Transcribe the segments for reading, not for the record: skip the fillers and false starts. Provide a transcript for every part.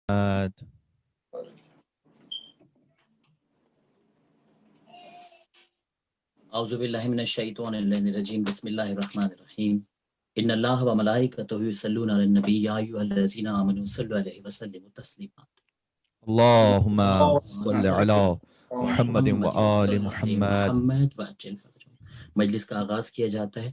اعوذ باللہ من الشیطان الرجیم بسم اللہ الرحمن الرحیم ان اللہ و ملائکتہ یصلون علی النبی یا ایھا الذین آمنوا صلوا علیہ وسلموا تسلیما اللہم صل علی محمد و آل محمد. مجلس کا آغاز کیا جاتا ہے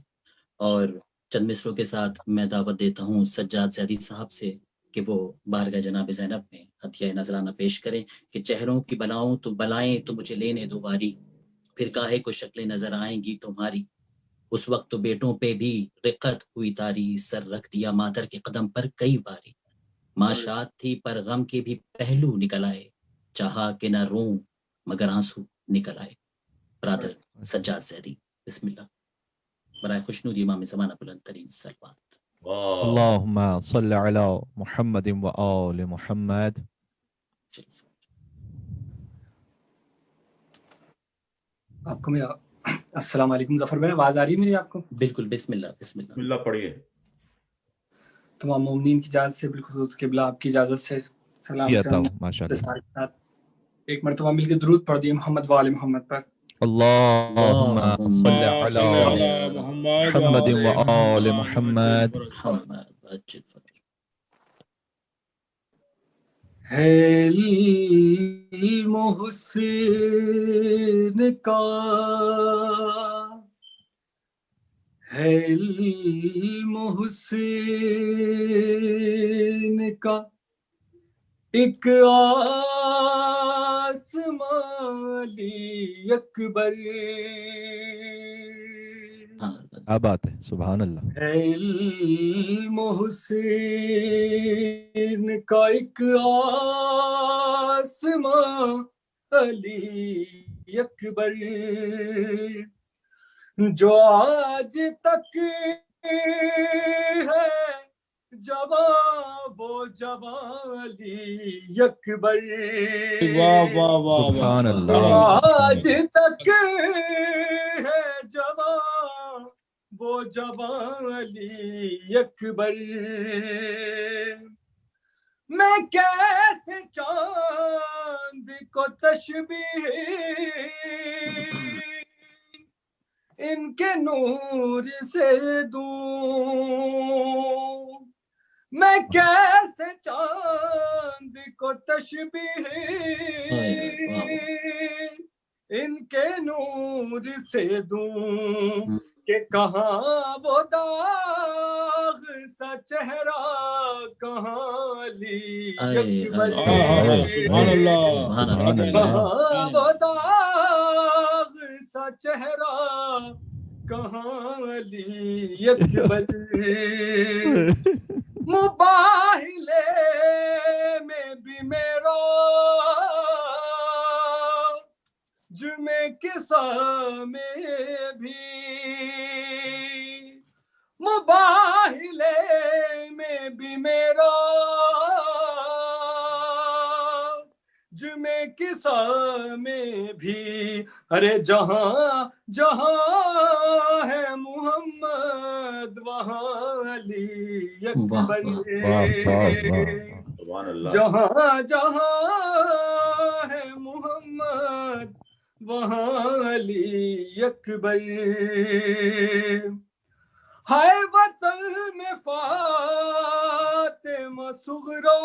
اور چند مصروں کے ساتھ میں دعوت دیتا ہوں سجاد زیدی صاحب سے کہ وہ بارگاہ جناب زینب میں عطیہ نذرانہ پیش کریں کہ چہروں کی بلاؤں تو بلائیں تو مجھے لینے دو باری، پھر کاہے کو شکلیں نظر آئیں گی تمہاری، اس وقت تو بیٹوں پہ بھی رقت ہوئی تاری، سر رکھ دیا مادر کے قدم پر کئی باری، ماں شاد تھی پر غم کے بھی پہلو نکل آئے، چاہا کہ نہ روں مگر آنسو نکل آئے. برادر سجاد زیدی، بسم اللہ. برائے خوشنودی امام زمانہ بلند ترین صلوات. اللہم صل علی محمد و آل محمد. آپ کو میرا السلام علیکم ظفر بھائی، آواز آ رہی ہے میری آپ کو؟ بالکل، بسم اللہ بسم اللہ. بسم اللہ پڑھیے. تمام مومنین کی اجازت سے، بالخصوص قبلہ آپ کی اجازت سے سلام ماشاءاللہ. ایک مرتبہ مل کے درود پڑھ دیے محمد و آل محمد پر. اللہم صل علی محمد و آل محمد. ہے محسن کا ہے محسن کا ایک آسمانی اکبر، کیا بات ہے، سبحان اللہ. ہے محسن کا ایک آسمان علی اکبر، جو آج تک ہے جوان وہ جوان علی اکبر، سبحان اللہ. آج تک ہے جوان وہ جوان علی اکبر، میں کیسے چاند کو تشبیہ ان کے نور سے دوں، میں کیسے چاند کو تشبیہ ان کے نور سے دوں، کہ کہاں وہ داغ سا چہرہ کہاں علی اکبر، سبحان اللہ. کہاں وہ داغ سا چہرہ کہاں علی اکبر، مباہلے میں بھی میرا جمعے قصہ میں بھی، مباہلے میں بھی میرا جمعے قصہ میں بھی، ارے جہاں جہاں ہے محمد وہاں علی اکبر، جہاں جہاں ہے محمد وہاں علی اکبر، ہائے وطن میں فاطمہ صغریٰ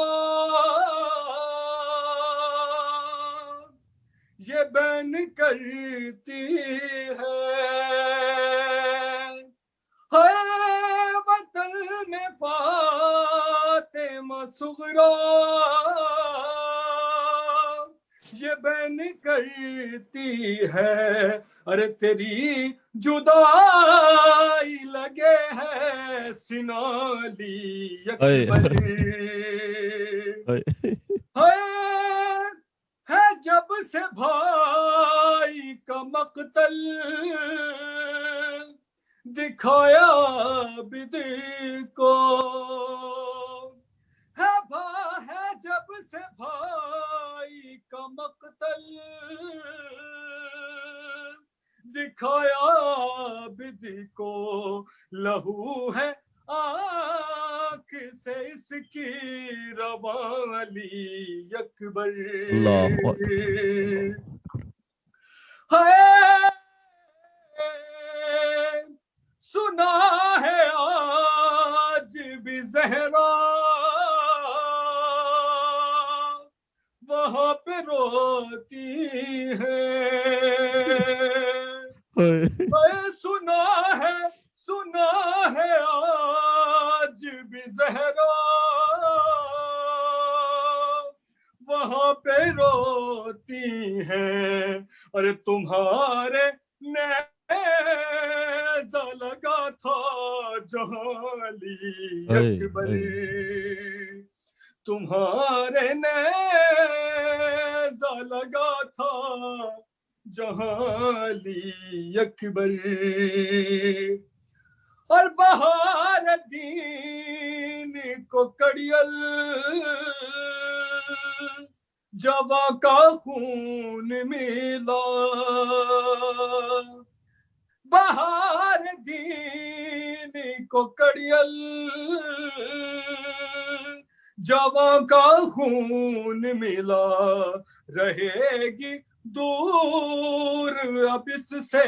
یہ بین کرتی ہے، ہائے وطن میں فاطمہ صغریٰ یہ بین کرتی ہے، ارے تیری جدائی لگے ہے سینہ علی اکبر، ہے جب سے بھائی کا مقتل دکھایا بدی کو، ہے جب سے بھائی کا مقتل دکھایا بدی کو، لہو ہے آنکھ سے اس کی رواں علی اکبر اللہ ہے سنا ہے آج بھی زہرا وہاں پہ روتی ہے سنا ہے آج بھی زہرا وہاں پہ روتی ہیں ارے تمہارے نیزہ لگا تھا جہاں علی اکبر تمہارے نیزہ لگا تھا جہاں علی اکبر اور بہار دین کو کڑیل جواں کا خون ملا بہار دین کو کڑیل جواں کا خون ملا رہے گی دور اب اس سے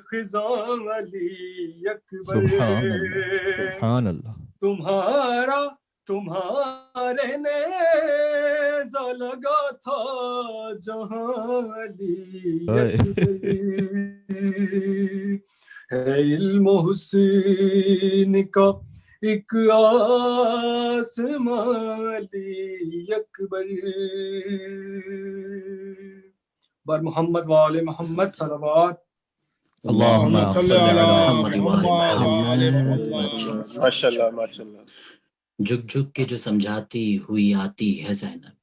خزاں علی اکبر سبحان اللہ تمہارے نیزہ لگا تھا جہاں علی اکبر ہے علم و حسین کا ایک آسمان علی اکبر بر محمد و آل محمد صلوات اللہم صلی علی محمد و آل محمد محمد ماشاءاللہ ماشاءاللہ جھک جھک کے جو سمجھاتی ہوئی آتی ہے زینب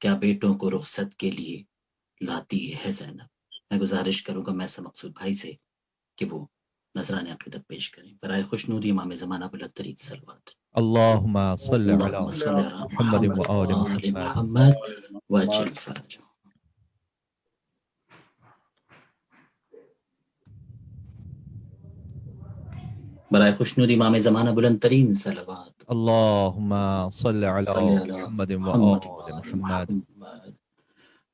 کیا بیٹوں کو رخصت کے لیے لاتی ہے زینب میں گزارش کروں گا محسن مقصود بھائی سے کہ وہ نذرانِ عقیدت پیش کریں برائے خوشنودی امام زمانہ بلندترین صلوات اللہم صلی علی اللہم صلی علی محمد و آل محمد وعجل فرجہ برائے خوشنودی امام زمانہ بلندترین صلوات اللہم صلی علی صلی علی محمد و محمد آل محمد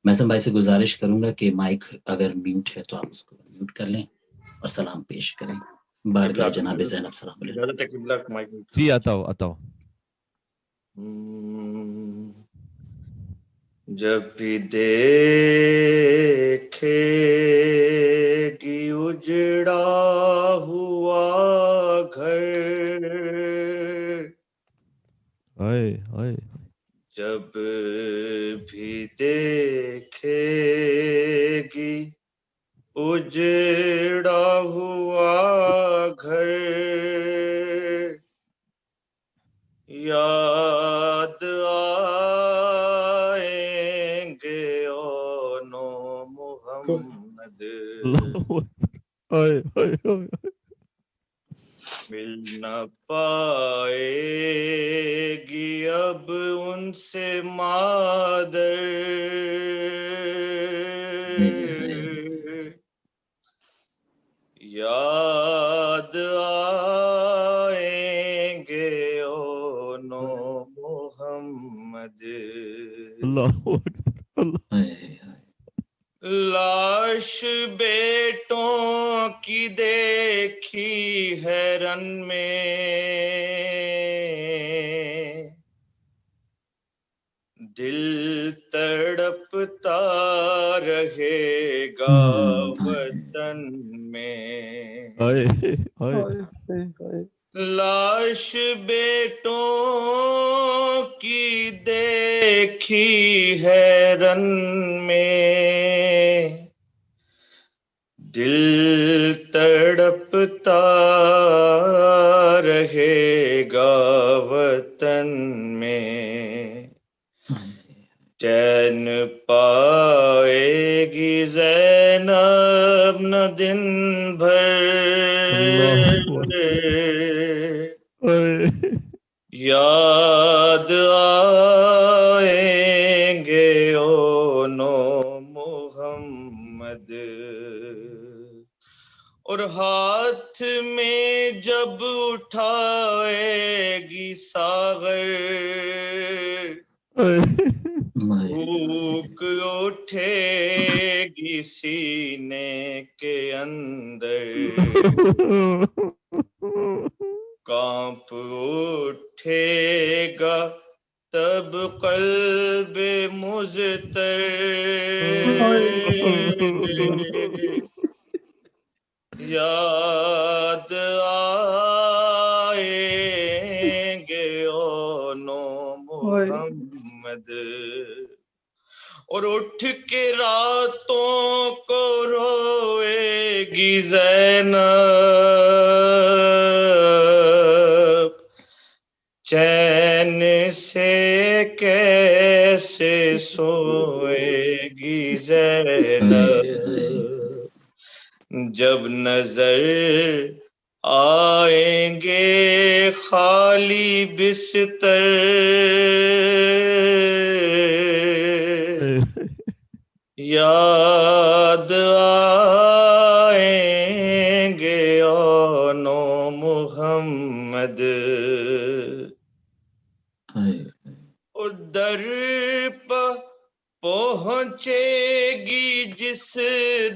محسن بھائی سے گزارش کروں گا کہ مائک اگر میوٹ ہے تو آپ اس کو میوٹ کر لیں اور سلام پیش کریں بارگاہ جناب زینب سلام علیہ اجازت ہے قبلہ مائک میں جی عطاؤ جب بھی دیکھے گی اجڑا ہوا گھر جب بھی دیکھے گی اجڑا ہوا گھر یاد آئیں گے اونو محمد مل نہ پائے گی اب ان سے مادر یاد آئیں گے اونو محمد لاش بیٹوں کی دیکھی ہے رن میں دل تڑپتا رہے گا وطن میں لاش بیٹوں کی دیکھی ہے رن میں دل تڑپتا رہے گا وطن میں چین پائے گی زینب نہ دن بھر یاد آئیں گے اونو محمد اور ہاتھ میں جب اٹھائے گی ساغر بھوک اٹھے گی سینے کے اندر کانپ اٹھے گا تب قلب مضطر یاد آئیں گے اونو محمد اور اٹھ کے راتوں کو روئے گی زینب چین سے کیسے سوئے گی زینب جب نظر آئیں گے خالی بستر یاد آئیں گے اونو محمد اور در پہ پہنچے گی جس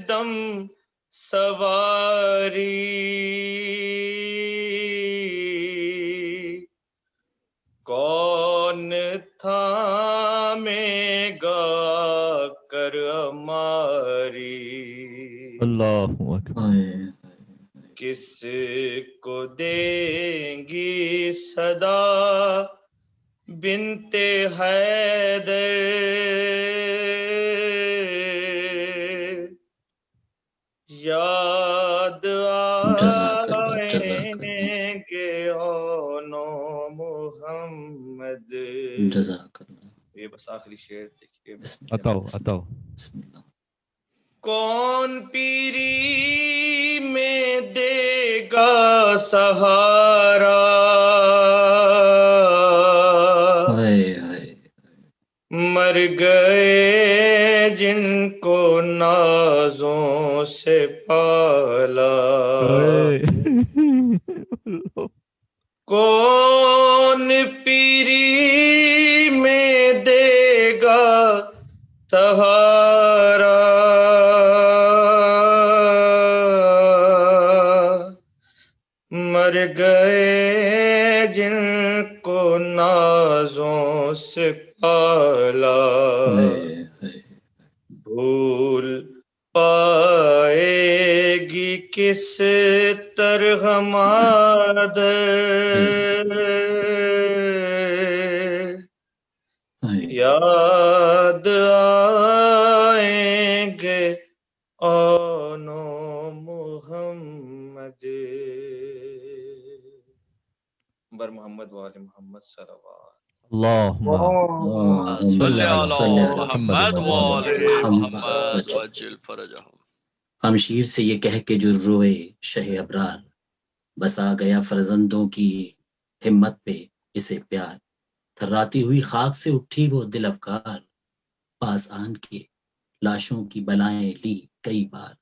دم سواری کون تھامے گا کر ہماری اللہ اکبر کس کو دیں گی صدا بنت حیدر یاد آئیں گے اونو محمد جزاک اللہ. یہ بس آخری شعر دیکھیے. عطاؤ بسم اللہ. کون پیری میں دے گا سہارا مر گئے جن کو نازوں سے پالا کون پیری میں دے گا سہارا مر گئے جن کو نازوں سے پالا بھول پائے گی کس طرح مادر یاد آئیں گے اونو محمد بر محمد وآل محمد صلوات اللہم صلی علی محمد محمد وآل محمد وعجل فرجہم. ہم شیر سے یہ کہہ کے جو روئے شہ ابرار بس آ گیا فرزندوں کی ہمت پہ اسے پیار تھراتی ہوئی خاک سے اٹھی وہ دل افگار پاس آن کے لاشوں کی بلائیں لی کئی بار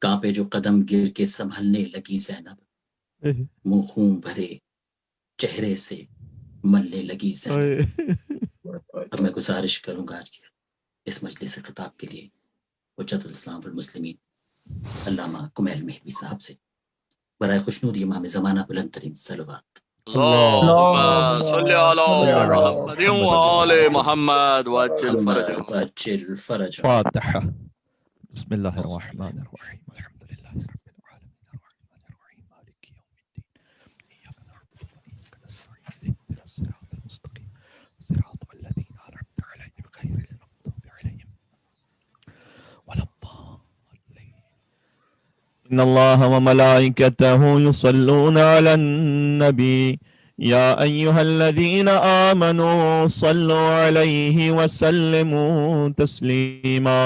کانپے جو قدم گر کے سنبھلنے لگی زینب منہ خون بھرے چہرے سے ملنے لگی زینب. اب میں گزارش کروں گا آج کے اس مجلس خطاب کے لیے حجت الاسلام والمسلمین علامہ کمیل مہدوی صاحب سے برائے خوشنودی امام زمانہ بلند ترین صلوات. اللہم صلی علی محمد وآل محمد وعجل فرجہم. وعجل فرجہم. فاتحہ. بسم اللہ الرحمن الرحیم الحمد للہ رب العالمین الرحمن الرحیم مالک یوم الدین ایاک نعبد وإیاک نستعین اهدنا الصراط المستقیم صراط الذین أنعمت علیہم غیر المغضوب علیہم ولا الضالین. ان اللہ وملائکته یصلون علی النبی یا ایہا الذین آمنوا صلوا علیہ وسلموا تسلیما.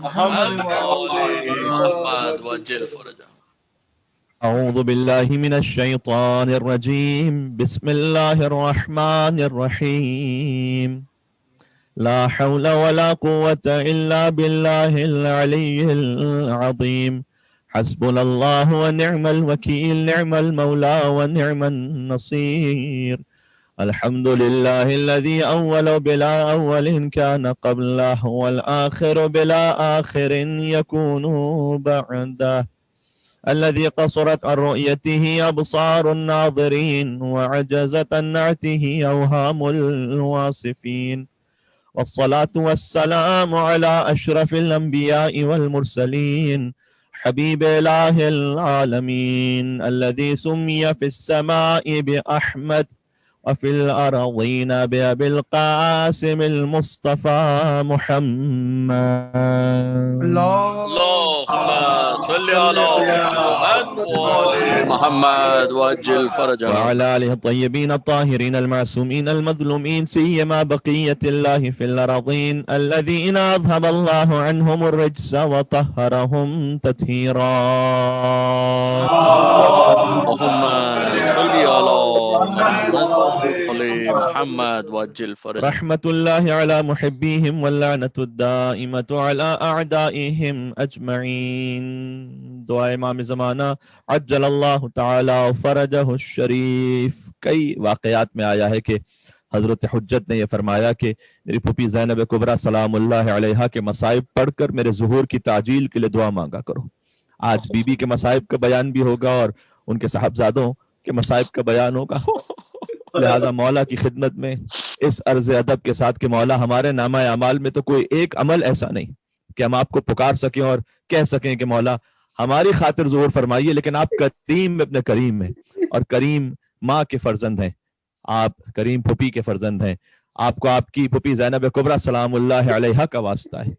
محمد وآل محمد وعجل فرجہم. اعوذ باللہ من الشیطان الرجیم بسم اللہ الرحمن الرحیم. لا حول ولا قوة إلا بالله العلي العظيم. حسبنا الله ونعم الوكيل، نعم المولى ونعم النصير. الحمد لله الذي أول بلا أول كان قبله، والآخر بلا آخر يكون بعده، الذي قصرت عن رؤيته أبصار الناظرين وعجزت عن نعته أوهام الواصفين. والصلاة والسلام على أشرف الأنبياء والمرسلين، حبيب إله العالمين، الذي سمي في السماء بأحمد وفي الأرضين بأبي القاسم المصطفى محمد. اللهم صل على محمد وآل محمد وعجل فرجهم. وعلى آله الطيبين الطاهرين المعصومين المظلومين، سيما بقية الله في الأرضين، الذين أذهب الله عنهم الرجس وطهرهم تطهيرا. اللهم صل على محمد وآل محمد وعجل فرجهم. رحمة الله على محبيهم واللعنة الدائمة على أعدائهم أجمعين. دعا امام زمانہ عجل اللہ تعالی فرجہ الشریف. کئی واقعات میں آیا ہے کہ حضرت حجت نے یہ فرمایا کہ میری پھوپھی زینب کبریٰ سلام اللہ علیہا کے مصائب پڑھ کر میرے ظہور کی تعجیل کے لیے دعا مانگا کرو. آج بی بی کے مصائب کا بیان بھی ہوگا اور ان کے صاحبزادوں کے مصائب کا بیان ہوگا. لہٰذا مولا کی خدمت میں اس عرض ادب کے ساتھ کہ مولا ہمارے نامہ اعمال میں تو کوئی ایک عمل ایسا نہیں کہ ہم آپ کو پکار سکیں اور کہہ سکیں کہ مولا ہماری خاطر ظہور فرمائیے، لیکن آپ کریم اپنے کریم میں، اور کریم ماں کے فرزند ہیں، آپ کریم پھوپھی کے فرزند ہیں. آپ کو آپ کی پھوپھی زینب کبریٰ سلام اللہ علیہا کا واسطہ ہے.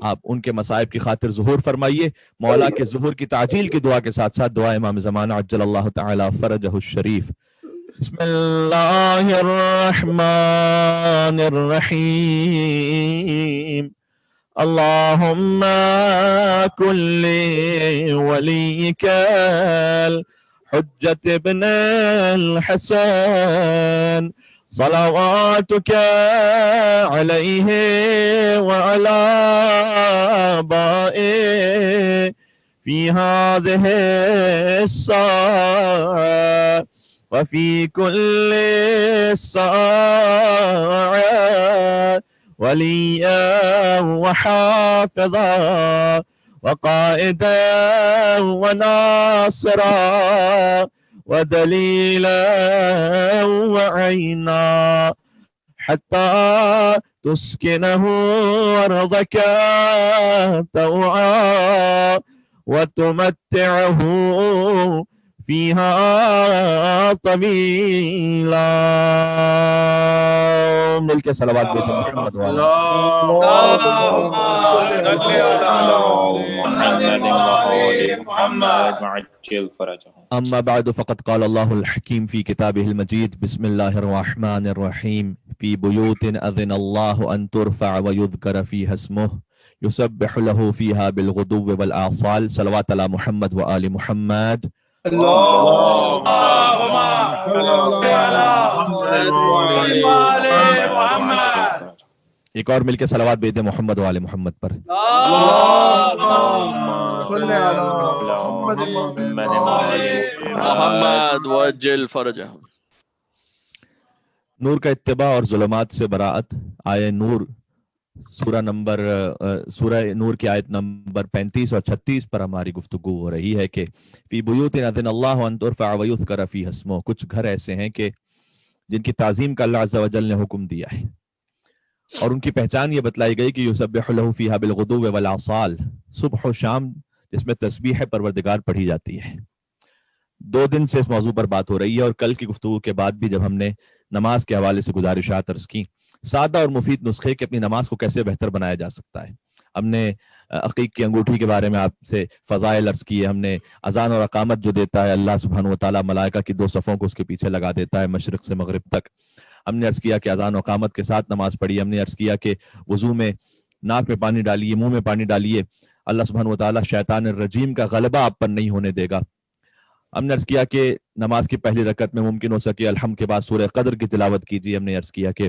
آپ ان کے مصائب کی خاطر ظہور فرمائیے. مولا کے ظہور کی تعجیل کی دعا کے ساتھ ساتھ دعا امام زمانہ عجل اللہ تعالی فرجہ الشریف. بسم اللہ الرحمن الرحیم. اللهم كل وليك الحجة ابن الحسن صلواتك عليه وعلى آبائه في هذه الساعة وفي كل ساعة وليا وحافظا وقائدا وناصرا ودليلا وعينا حتى تسكنه أرضك طوعا وتمتعه فيها طويلا. مل کے صلوات دیتے محمد والا. اما بعد فقد قال الله الحكيم في كتابه المجيد بسم الله الرحمن الرحيم في بيوت أذن الله أن ترفع ويذكر فيها اسمه يسبح له فيها بالغدو والآصال. صلوات على محمد وآل محمد. اللهم صل على محمد. ایک اور مل کے صلوات بھیج دیں محمد وآل محمد پر. محمد وعجل فرجهم. نور کا اتباع اور ظلمات سے براءت. آیہ نور سورہ نور کی آیت نمبر 35 اور 36 پر ہماری گفتگو ہو رہی ہے کہ فی بیوت اذن اللہ ان ترفع ویذکر فیہا اسمہ. کچھ گھر ایسے ہیں کہ جن کی تعظیم کا اللہ عز و جل نے حکم دیا ہے، اور ان کی پہچان یہ بتلائی گئی کہ یسبح لہ فیہا بالغدو والآصال. صبح و شام جس میں تسبیح پروردگار پڑھی جاتی ہے. 2 دن سے اس موضوع پر بات ہو رہی ہے، اور کل کی گفتگو کے بعد بھی جب ہم نے نماز کے حوالے سے گزارشات عرض کی، سادہ اور مفید نسخے کہ اپنی نماز کو کیسے بہتر بنایا جا سکتا ہے. ہم نے عقیق کی انگوٹھی کے بارے میں آپ سے فضائل عرض کیے. ہم نے اذان اور اقامت جو دیتا ہے اللہ سبحانہ و تعالیٰ ملائکہ کی 2 صفوں کو اس کے پیچھے لگا دیتا ہے مشرق سے مغرب تک. ہم نے عرض کیا کہ اذان و اقامت کے ساتھ نماز پڑھی. ہم نے عرض کیا کہ وضو میں ناک میں پانی ڈالیے، منہ میں پانی ڈالیے، اللہ سبحانہ و تعالیٰ شیطان الرجیم کا غلبہ آپ پر نہیں ہونے دے گا. ہم نے عرض کیا کہ نماز کی پہلی رکعت میں ممکن ہو سکے الحمد کے بعد سورہ قدر کی تلاوت کیجیے. ہم نے عرض کیا کہ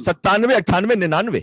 97, 98, 99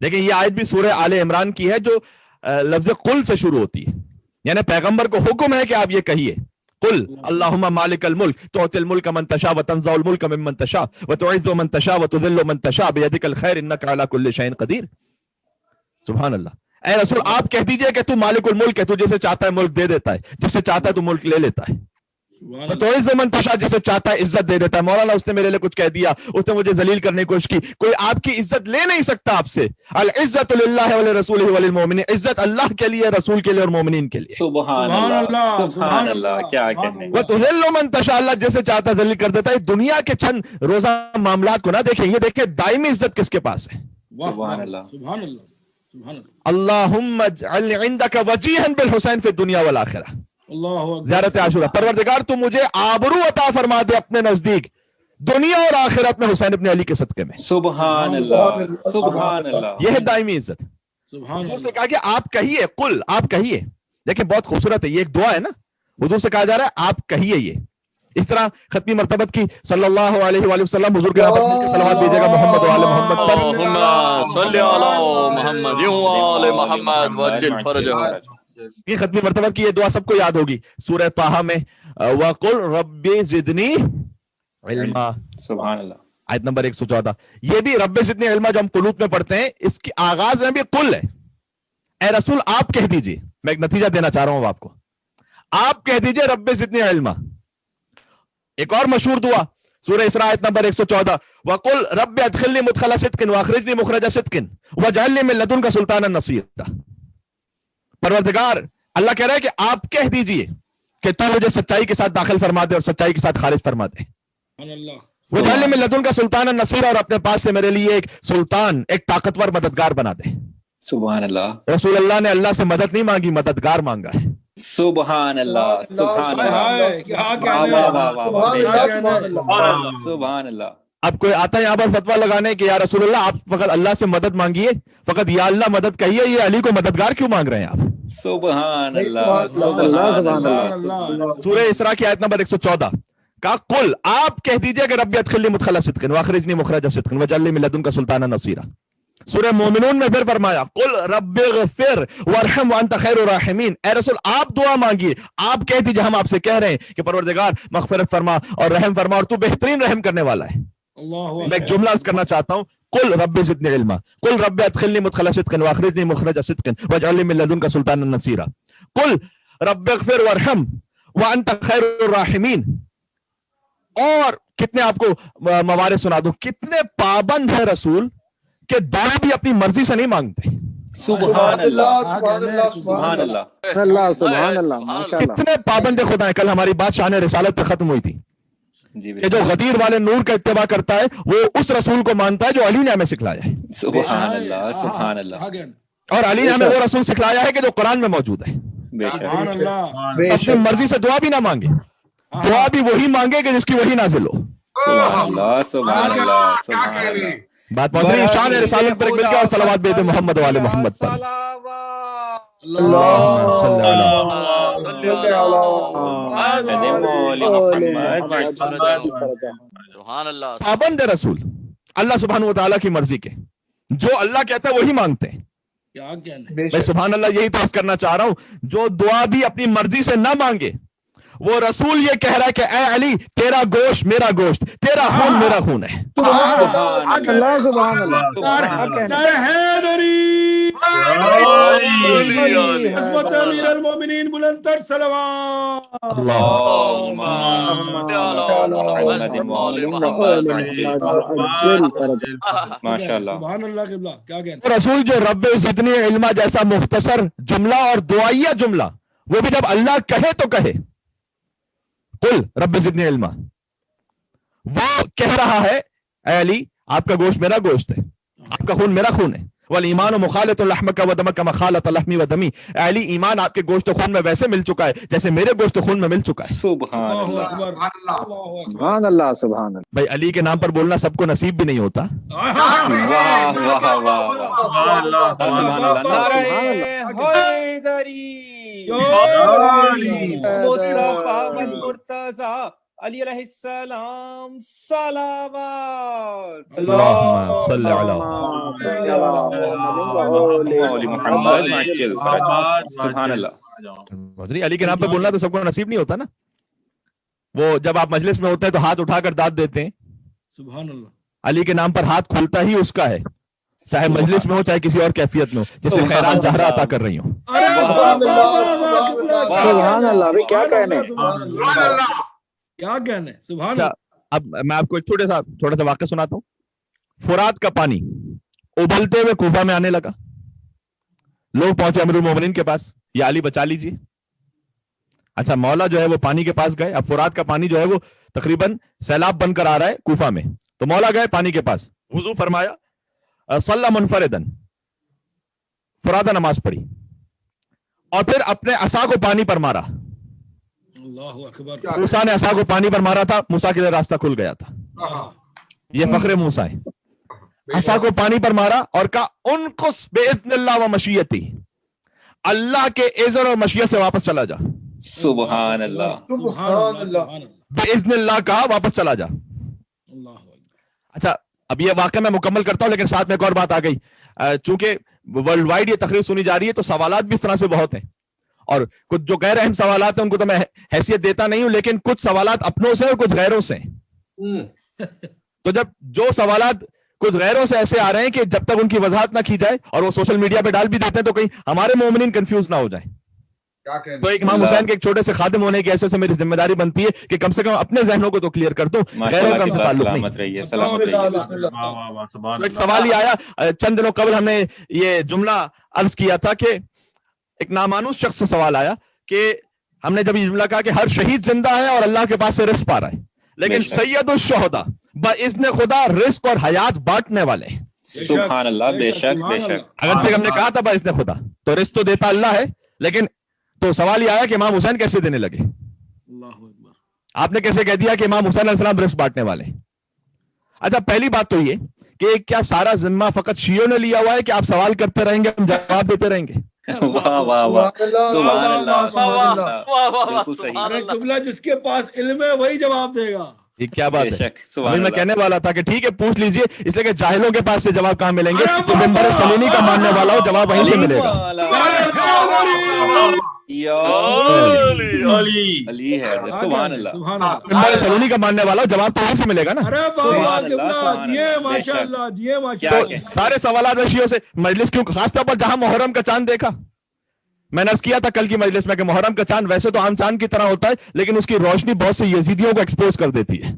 لیکن یہ آیت بھی سورہ آل عمران کی ہے جو لفظ قل سے شروع ہوتی ہے، یعنی پیغمبر کو حکم ہے کہ آپ یہ کہیے قل اللہم مالک الملک تؤتی الملک من تشاء وتنزع الملک ممن تشاء وتعز من تشاء وتذل من تشاء بیدک الخیر انک علی کل شیء قدیر. سبحان اللہ. اے رسول آپ کہہ دیجئے کہ تو مالک الملک ہے، تو جسے چاہتا ہے ملک دے دیتا ہے، جسے چاہتا ہے تو ملک لے لیتا ہے. وتعز من تشاء جسے چاہتا ہے عزت دے دیتا ہے. مولانا اس نے میرے لیے کچھ کہہ دیا، اس نے مجھے ذلیل کرنے کی کوشش کی، کوئی آپ کی عزت لے نہیں سکتا آپ سے. العزت للہ ولرسولہ وللمؤمنین، عزت اللہ کے لیے، رسول کے لیے اور مومنین کے لیے. سبحان اللہ سبحان اللہ، کیا کہنے. وتذل من تشاء، اللہ جسے چاہتا ہے ذلیل کر دیتا ہے. دنیا کے چند روزہ معاملات کو نہ دیکھیں، یہ دیکھیں دائمی عزت کس کے پاس ہے. سبحان اللہ سبحان اللہ سبحان اللہ. اللہم اجعل عندک وجیہا بالحسین فی الدنیا والآخرہ. اللہ اکبر. زیارت عاشورہ. پروردگار تو مجھے آبرو عطا فرما دے اپنے نزدیک دنیا اور آخرت میں حسین ابن علی کے صدقے میں. سبحان اللہ سبحان اللہ. یہ ہے دائمی عزت. سبحان حضور اللہ. سے کہا کہ آپ کہیے قل، آپ کہیے. دیکھیں بہت خوبصورت ہے، یہ ایک دعا ہے نا. حضور سے کہا جا رہا ہے آپ کہیے یہ. اس طرح ختمی مرتبت کی صلی اللہ علیہ وآلہ وسلم، حضور کے نام پر مل کے صلوات دیجیے گا محمد وآل محمد پر. اللہم صلی علی محمد وآل محمد وعجل فرجہم. یہ ختمی مرتبت کی یہ دعا سب کو یاد ہوگی، سورہ طٰہٰ میں وَقُلْ رَبِّ زِدْنِی عِلْمًا. سبحان اللہ. آیت نمبر 114. یہ بھی رب زدنی علما جو ہم قنوت میں پڑھتے ہیں، اس کی آغاز میں بھی قل ہے. اے رسول آپ کہہ دیجئے. میں ایک نتیجہ دینا چاہ رہا ہوں آپ کو. آپ کہہ دیجئے رب زدنی علما. ایک اور مشہور دعا سورہ اسراء آیت نمبر 114 وَقُلْ رَبِّ أَدْخِلْنِي مُدْخَلَ صِدْقٍ وَأَخْرِجْنِي مُخْرَجَ صِدْقٍ وَاجْعَلْنِي مِن لَّدُنكَ سُلْطَانًا نَصِيرًا. پروردگار اللہ کہہ رہا ہے کہ آپ کہہ دیجئے کہ تو مجھے سچائی کے ساتھ داخل فرما دے اور سچائی کے ساتھ خارج فرما دے. وَاجْعَلْنِي مِن لَّدُنكَ سُلْطَانًا نَصِيرًا، اور اپنے پاس سے میرے لیے ایک سلطان، ایک طاقتور مددگار بنا دے. سبحان اللہ. رسول اللہ نے اللہ سے مدد نہیں مانگی، مددگار مانگا ہے. سبحان اللہ سبحان اللہ. سبحان اللہ. اب کوئی آتا ہے یہاں پر فتویٰ لگانے کہ یا رسول اللہ آپ فقط اللہ سے مدد مانگیے، فقط یا اللہ مدد کہیے، یہ علی کو مددگار کیوں مانگ رہے ہیں آپ؟ سبحان اللہ سبحان اللہ. سورہ اسراء کی آیت نمبر 114 کہا قل آپ کہہ دیجئے کہ ربی ادخلنی مدخل صدق واخرجنی مخرج صدق واجعلنی من لدنک سلطانا نصیرا. سورہ مومنون میں پھر فرمایا قل رب اغفر وارحم وانت خیر الراحمین. اے رسول آپ دعا مانگیے، آپ کہہ دیجئے، ہم آپ سے کہہ رہے ہیں کہ پروردگار مغفرت فرما اور رحم فرما اور تو بہترین رحم کرنے والا ہے. میں ایک جملہ عرض کرنا چاہتا ہوں. قل رب زدنی علما، قل رب ادخلنی مدخل صدق واخرجنی مخرج صدق واجعلنی من لدنک سلطانا نصیرا. قل رب اغفر وارحم وانت خیر الراحمین. اور کتنے آپ کو موارد سنا دوں، کتنے پابند ہے رسول کہ دعا بھی اپنی مرضی سے نہیں مانگتے. سبحان اللہ سبحان اللہ سبحان اللہ. کتنے پابند خدا ہیں. کل ہماری بات شان رسالت پہ ختم ہوئی تھی کہ جو غدیر والے نور کا اتباع کرتا ہے وہ اس رسول کو مانتا ہے جو علی نے ہمیں سکھلایا ہے. سبحان اللہ سبحان اللہ. اور علی نے ہمیں وہ رسول سکھلایا ہے کہ جو قرآن میں موجود ہے. بے شک. اپنی مرضی سے دعا بھی نہ مانگے، دعا بھی وہی مانگے کہ جس کی وہی نازل ہو. سبحان اللہ سبحان اللہ سبحان اللہ. بات پہنچ رہی ہے شان رسالت پر مل کے، اور صلوات بیت محمد والے محمد پر. اللہم صلی اللہ. پابند رسول اللہ سبحانہ وتعالیٰ کی مرضی کے، جو اللہ کہتا ہے وہی مانگتے ہیں. میں سبحان اللہ یہی تو کرنا چاہ رہا ہوں، جو دعا بھی اپنی مرضی سے نہ مانگے، وہ رسول یہ کہہ رہا ہے کہ اے علی تیرا گوشت میرا گوشت، تیرا خون میرا خون ہے. امیر المومنین بلند تر صلوات. ماشاء اللہ. سبحان اللہ. قبلہ کیا کہنا. رسول جو رب زدنی علما جیسا مختصر جملہ اور دعائیہ جملہ، وہ بھی جب اللہ کہے تو کہے قل رب زدنی علما، وہ کہہ رہا ہے اے علی آپ کا گوشت میرا گوشت ہے، آپ کا خون میرا خون ہے. والایمان مخالط لحمک ودمک مخالط لحمی ودمی. اے علی ایمان آپ کے گوشت و خون میں ویسے مل چکا ہے جیسے میرے گوشت و خون میں مل چکا ہے. سبحان اللہ سبحان اللہ سبحان اللہ. بھائی علی کے نام پر بولنا سب کو نصیب بھی نہیں ہوتا. واہ واہ واہ سبحان اللہ. نعرہ حیدری مصطفیٰ والمرتضیٰ علی علیہ السلام صلوات اللہم صلی علی محمد ماجل فرج سبحان اللہ. علی کے نام پہ بولنا تو سب کو نصیب نہیں ہوتا نا. وہ جب آپ مجلس میں ہوتے ہیں تو ہاتھ اٹھا کر داد دیتے ہیں. سبحان اللہ. علی کے نام پر ہاتھ کھلتا ہی اس کا ہے, چاہے مجلس میں ہو چاہے کسی اور کیفیت میں ہو, جسے خیرات زہرا عطا کر رہی ہوں. سبحان اللہ. ابھی کیا کہنے, کیا کہنے. سبحان اچھا, اللہ. اب میں آپ کو ایک چھوٹا سا واقعہ سناتا ہوں. فرات کا پانی ابلتے ہوئے کوفہ میں آنے لگا. لوگ پہنچے امیر المومنین کے پاس, یا علی بچا لیجیے. اچھا, مولا جو ہے وہ پانی کے پاس گئے. اب فرات کا پانی جو ہے وہ تقریباً سیلاب بن کر آ رہا ہے کوفہ میں, تو مولا گئے پانی کے پاس, وضو فرمایا, صلی منفردن, فرادہ نماز پڑھی, اور پھر اپنے عصا کو پانی پر مارا. اللہ اکبر. موسیٰ نے عصا کو پانی پر مارا تھا, موسیٰ کے لیے راستہ کھل گیا تھا. یہ فخر موسیٰ ہے. عصا کو پانی پر مارا اور کہا انقص باذن اللہ و مشیتی, اللہ کے اذن اور مشیت سے واپس چلا جا. سبحان اللہ. سبحان اللہ. باذن اللہ کہا, واپس چلا جا. اللہ اکبر. اچھا, اب یہ واقعہ میں مکمل کرتا ہوں, لیکن ساتھ میں ایک اور بات آ گئی. چونکہ ورلڈ وائڈ یہ تقریر سنی جا رہی ہے, تو سوالات بھی اس طرح سے بہت ہیں, اور کچھ جو غیر اہم سوالات ہیں ان کو تو میں حیثیت دیتا نہیں ہوں, لیکن کچھ سوالات اپنوں سے اور کچھ غیروں سے. تو جب جو سوالات کچھ غیروں سے ایسے آ رہے ہیں کہ جب تک ان کی وضاحت نہ کی جائے, اور وہ سوشل میڈیا پہ ڈال بھی دیتے ہیں, تو کہیں ہمارے مومنین کنفیوز نہ ہو جائیں. تو ایک امام حسین کے ایک چھوٹے سے خادم ہونے کی ایسے میری ذمہ داری بنتی ہے کہ کم سے کم اپنے ذہنوں کو تو کلیئر کر دوں, غیروں کا ہم سے تعلق نہیں. ایک سوال ہی آیا چند دنوں قبل, ہم نے یہ جملہ عرض کیا تھا کہ ایک نامانوس شخص سے سوال آیا کہ ہم نے جب یہ جملہ کہا کہ ہر شہید زندہ ہے اور اللہ کے پاس سے رزق پا رہا ہے, لیکن سید الشہداء باذن خدا رزق اور حیات بانٹنے والے. سبحان اللہ. بے شک بے شک. اگرچہ ہم نے کہا تھا باذن خدا, تو رزق تو دیتا اللہ ہے, لیکن تو سوال یہ آیا کہ امام حسین کیسے دینے لگے. اللہ اکبر. آپ نے کیسے کہہ دیا کہ امام حسین علیہ السلام رزق بانٹنے والے. اچھا, پہلی بات تو یہ کہ کیا سارا ذمہ فقط شیعوں نے لیا ہوا ہے کہ آپ سوال کرتے رہیں گے, ہم جواب دیتے رہیں گے؟ واہ واہ واہ. سبحان اللہ. بالکل صحیح. ارے قبلہ, جس کے پاس علم ہے وہی جواب دے گا. یہ کیا بات بے ہے. شک. سبحان میں اللہ. کہنے والا تھا کہ ٹھیک ہے پوچھ لیجئے, اس لیے کہ جاہلوں کے پاس سے جواب کہاں ملیں گے. تو منبر سلونی کا ماننے والا ہو, جواب وہیں سے ملے گا. علی ہے. سبحان اللہ. منبر سلونی کا ماننے والا ہو, جواب تو وہیں سے ملے گا نا. ارے بابا قبلہ, جیے ماشاء اللہ, جیے ماشاء اللہ. سارے سوالات وشیوں سے مجلس کیوں, خاص طور پر جہاں محرم کا چاند دیکھا, میں نے عرض کیا تھا کل کی مجلس میں کہ محرم کا چاند ویسے تو عام چاند کی طرح ہوتا ہے, لیکن اس کی روشنی بہت سے یزیدیوں کو ایکسپوز کر دیتی ہے.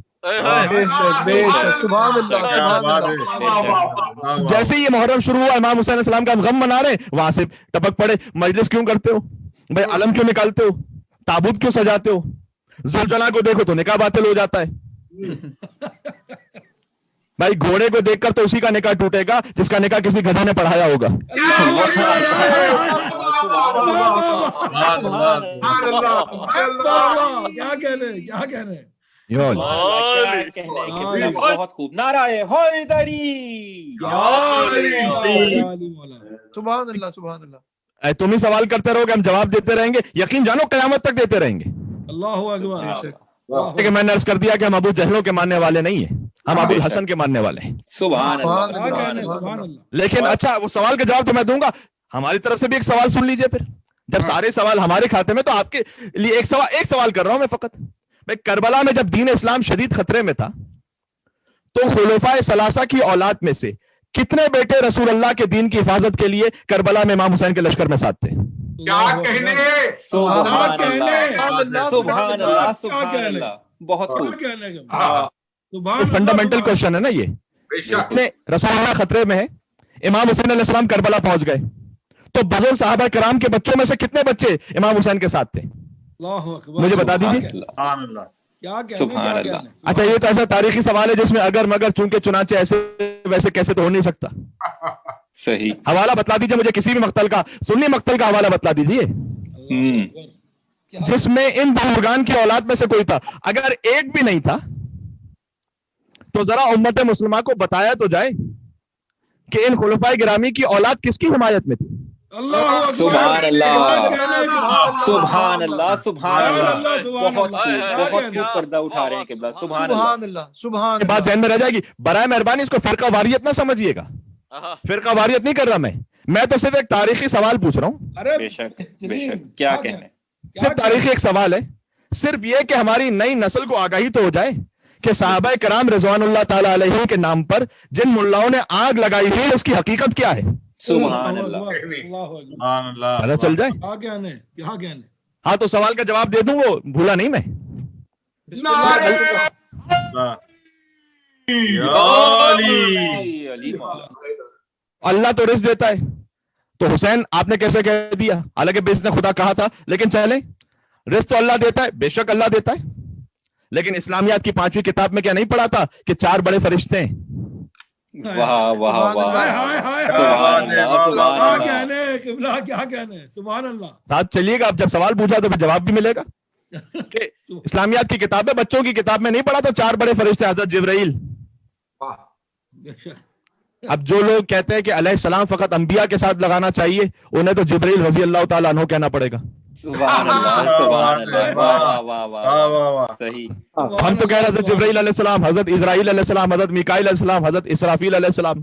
جیسے یہ محرم شروع ہوا, امام حسین علیہ السلام کا ہم غم منا رہے ہیں, وہاں سے ٹپک پڑے مجلس کیوں کرتے ہو بھائی, علم کیوں نکالتے ہو, تابوت کیوں سجاتے ہو, ذوالجلال کو دیکھو تو نکاح باطل ہو جاتا ہے. بھائی گھوڑے کو دیکھ کر تو اسی کا نکاح ٹوٹے گا جس کا نکاح کسی گدھے نے پڑھایا ہوگا. کیا کہنے, کیا کہنے. بہت خوب. نعرہ حیدری. سبحان اللہ. سبحان اللہ. تم ہی سوال کرتے رہو گے, ہم جواب دیتے رہیں گے, یقین جانو قیامت تک دیتے رہیں گے. اللہ اکبر. کہ میں نے عرض کر دیا کہ ہم ابو جہلوں کے ماننے والے نہیں ہیں, ہم ابو الحسن کے ماننے والے ہیں. سبحان اللہ. سبحان اللہ. لیکن اچھا, وہ سوال کا جواب تو میں دوں گا, ہماری طرف سے بھی ایک سوال سن لیجئے. پھر جب سارے سوال ہمارے کھاتے میں, تو آپ کے لیے ایک سوال کر رہا ہوں میں فقط. بھائی کربلا میں جب دین اسلام شدید خطرے میں تھا, تو خلفائے ثلاثہ کی اولاد میں سے کتنے بیٹے رسول اللہ کے دین کی حفاظت کے لیے کربلا میں امام حسین کے لشکر میں ساتھ تھے؟ سبحان اللہ. سبحان اللہ. سبحان اللہ. بہت خوب. فنڈامنٹل کوشچن ہے نا یہ. رسول اللہ خطرے میں ہے, امام حسین علیہ السلام کربلا پہنچ گئے, تو بزرگ صحابہ کرام کے بچوں میں سے کتنے بچے امام حسین کے ساتھ تھے؟ مجھے بتا دیجیے. سبحان اللہ. اچھا, یہ تو ایسا تاریخی سوال ہے جس میں اگر مگر چونکہ چنانچہ ایسے ویسے کیسے تو ہو نہیں سکتا. صحیح. حوالہ بتلا دیجیے مجھے کسی بھی مقتل کا, سنی مقتل کا حوالہ بتلا دیجیے جس میں ان بزرگان کی اولاد میں سے کوئی تھا. اگر ایک بھی نہیں تھا تو ذرا امت مسلمہ کو بتایا تو جائے کہ ان خلفائے گرامی کی اولاد کس کی حمایت میں تھی. اللہ سبحان اللہ سبحان اللہ سبحان اللہ بہت اللہ خوب پردہ اٹھا رہے ہیں قبلہ سبحان اللہ سبحان یہ بات ذہن میں رہ جائے گی. برائے مہربانی اس کو فرقہ واریت نہ سمجھیے گا, فرقہ واریت نہیں کر رہا میں تو صرف ایک تاریخی سوال پوچھ رہا ہوں. بے شک کیا کہنے, صرف تاریخی ایک سوال ہے, صرف یہ کہ ہماری نئی نسل کو آگاہی تو ہو جائے کہ صحابہ کرام رضوان اللہ تعالی علیہ کے نام پر جن ملاؤں نے آگ لگائی ہوئی اس کی حقیقت کیا ہے. سبحان اللہ پتہ چل جائے. کیا کہنے ہاں تو سوال کا جواب دے دوں, وہ بھولا نہیں میں. اللہ تو رزق دیتا ہے, تو حسین آپ نے کیسے کہہ دیا, حالانکہ بس نے خدا کہا تھا, لیکن چلیں رزق تو اللہ دیتا ہے, بے شک اللہ دیتا ہے, لیکن اسلامیات کی 5ویں کتاب میں کیا نہیں پڑھا تھا کہ 4 بڑے فرشتے ہیں. واہ واہ واہ کیا کہنے سبحان اللہ. ساتھ چلیے گا, آپ جب سوال پوچھا تو پھر جواب بھی ملے گا. کہ اسلامیات کی کتاب ہے, بچوں کی کتاب میں نہیں پڑھا تھا 4 بڑے فرشتے حضرت جبرائیل. اب جو لوگ کہتے ہیں کہ علیہ السلام فقط انبیاء کے ساتھ لگانا چاہیے, انہیں تو جبرائیل رضی اللہ تعالیٰ عنہ کہنا پڑے گا. سبحان اللہ واہ واہ واہ صحیح. ہم تو کہہ رہے حضرت جبرائیل علیہ السلام, حضرت اسرائیل علیہ السلام, حضرت میکائیل علیہ السلام, حضرت اسرافیل علیہ السلام.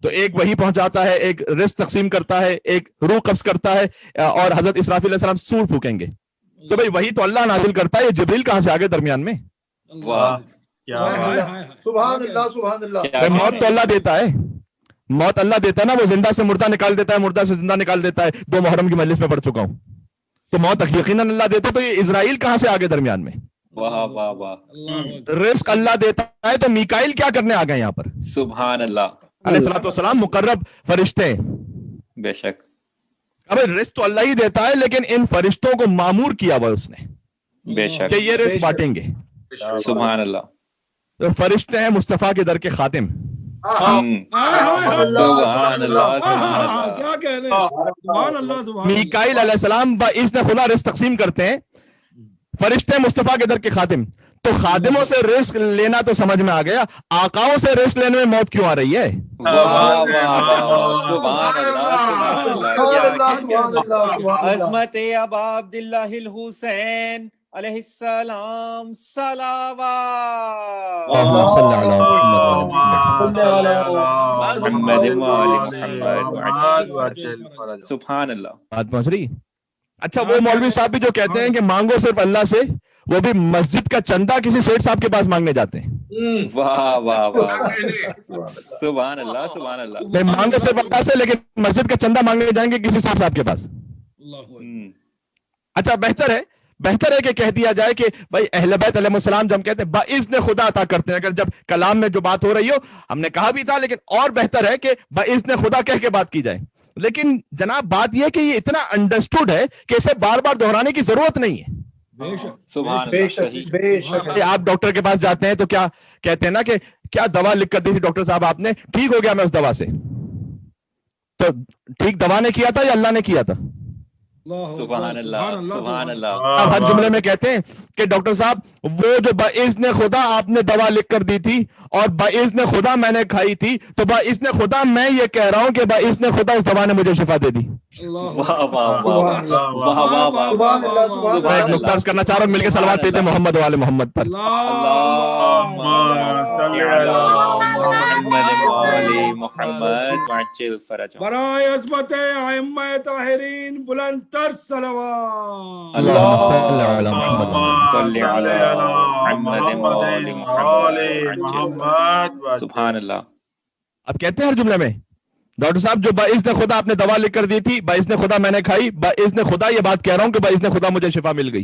تو ایک وہی پہنچاتا ہے, ایک رزق تقسیم کرتا ہے, ایک روح قبض کرتا ہے, اور حضرت اسرافیل علیہ السلام سور پھونکیں گے. تو بھئی وہی تو اللہ نازل کرتا ہے, یہ جبرائیل کہاں سے آگے درمیان میں. واہ سبحان اللہ سبحان اللہ. موت تو اللہ دیتا ہے, موت اللہ دیتا ہے نا, وہ زندہ سے مردہ نکال دیتا ہے, مردہ سے زندہ نکال دیتا ہے. 2 محرم کی مجلس میں پڑھ چکا ہوں. تو موت یقیناً اللہ دیتا ہے, تو یہ اسرائیل کہاں سے آگے درمیان میں. واہ واہ واہ رزق اللہ دیتا ہے, تو میکائیل کیا کرنے آ گئے یہاں پر. سبحان اللہ علیہ الصلوۃ والسلام مقرب فرشتے. بے شک. اب رزق تو اللہ ہی دیتا ہے, لیکن ان فرشتوں کو مامور کیا ہوا اس نے بے شک کہ یہ رزق بانٹیں گے. سبحان اللہ. تو فرشتے ہیں مصطفیٰ کے در کے خاتم. سبحان اللہ کیا کہنے سبحان اللہ سبحان میکائیل علیہ السلام باذن خدا رزق تقسیم کرتے ہیں, فرشتے مصطفیٰ کے در کے خاتم. تو خادموں سے رزق لینا تو سمجھ میں آ گیا, آقاؤں سے رزق لینے میں موت کیوں آ رہی ہے. عظمت ابا عبداللہ الحسین علیہ السلام صلوات. اللہم صلی علی محمد. سبحان اللہ. بات پہنچ رہی. اچھا وہ مولوی صاحب بھی جو کہتے ہیں کہ مانگو صرف اللہ سے, وہ بھی مسجد کا چندہ کسی سیٹ صاحب کے پاس مانگنے جاتے ہیں. واہ واہ واہ سبحان اللہ سبحان اللہ. مانگو صرف اللہ سے, لیکن مسجد کا چندہ مانگنے جائیں گے کسی سیٹ صاحب کے پاس. اچھا بہتر ہے کہ کہہ دیا جائے کہ بھائی اہل بیت علیہ السلام جب ہم کہتے ہیں باذن خدا عطا کرتے ہیں, اگر جب کلام میں جو بات ہو رہی ہو, ہم نے کہا بھی تھا, لیکن اور بہتر ہے کہ باذن خدا کہہ کے بات کی جائے. لیکن جناب بات یہ کہ یہ اتنا انڈرسٹوڈ ہے کہ اسے بار بار دہرانے کی ضرورت نہیں ہے. آپ ڈاکٹر کے پاس جاتے ہیں تو کیا کہتے ہیں نا کہ کیا دوا لکھ کر دی تھی ڈاکٹر صاحب آپ نے, ٹھیک ہو گیا میں اس دوا سے. تو ٹھیک دوا نے کیا تھا یا اللہ نے کیا تھا. سبحان اللہ سبحان اللہ. آپ ہر جملے میں کہتے ہیں کہ ڈاکٹر صاحب وہ جو باذن خدا آپ نے دوا لکھ کر دی تھی اور باذن خدا میں نے کھائی تھی, تو باذن خدا میں یہ کہہ رہا ہوں کہ باذن خدا اس دوا نے مجھے شفا دے دی. میں ایک نقطہ عرض کرنا چاہ رہا ہوں, مل کے صلوات دیتے محمد والے محمد پر. برائے عظمت ائمہ طاہرین بلند تر صلوات. اللہم صلی علی محمد صلی علی محمد. سبحان اللہ. اب کہتے ہیں ہر جملے میں ڈاکٹر صاحب جو باذن خدا آپ نے دوا لکھ کر دی تھی, باذن خدا میں نے کھائی, باذن خدا یہ بات کہہ رہا ہوں کہ باذن خدا مجھے شفا مل گئی.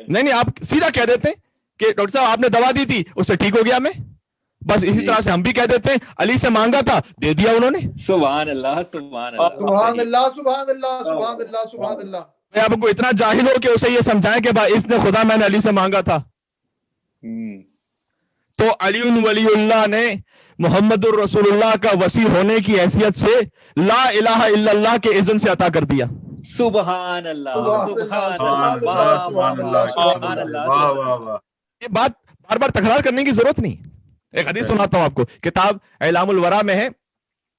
نہیں آپ سیدھا کہہ دیتے ہیں کہ ڈاکٹر صاحب آپ نے دوا دی تھی, اس سے ٹھیک ہو گیا میں. بس اسی طرح سے ہم بھی کہہ دیتے ہیں علی سے مانگا تھا, دے دیا انہوں نے. سبحان اللہ سبحان اللہ سبحان اللہ سبحان اللہ سبحان اللہ سبحان اللہ. آپ کو اتنا جاہل ہو کہ اسے یہ سمجھائیں کہ باذن خدا میں نے علی سے مانگا تھا. تو علی ولی اللہ نے محمد الرسول اللہ کا وسیع ہونے کی حیثیت سے لا الہ الا اللہ کے اذن سے عطا کر دیا. سبحان اللہ سبحان اللہ. یہ بات بار بار تکرار کرنے کی ضرورت نہیں. ایک حدیث سناتا ہوں آپ کو, کتاب اعلام الورا میں ہے,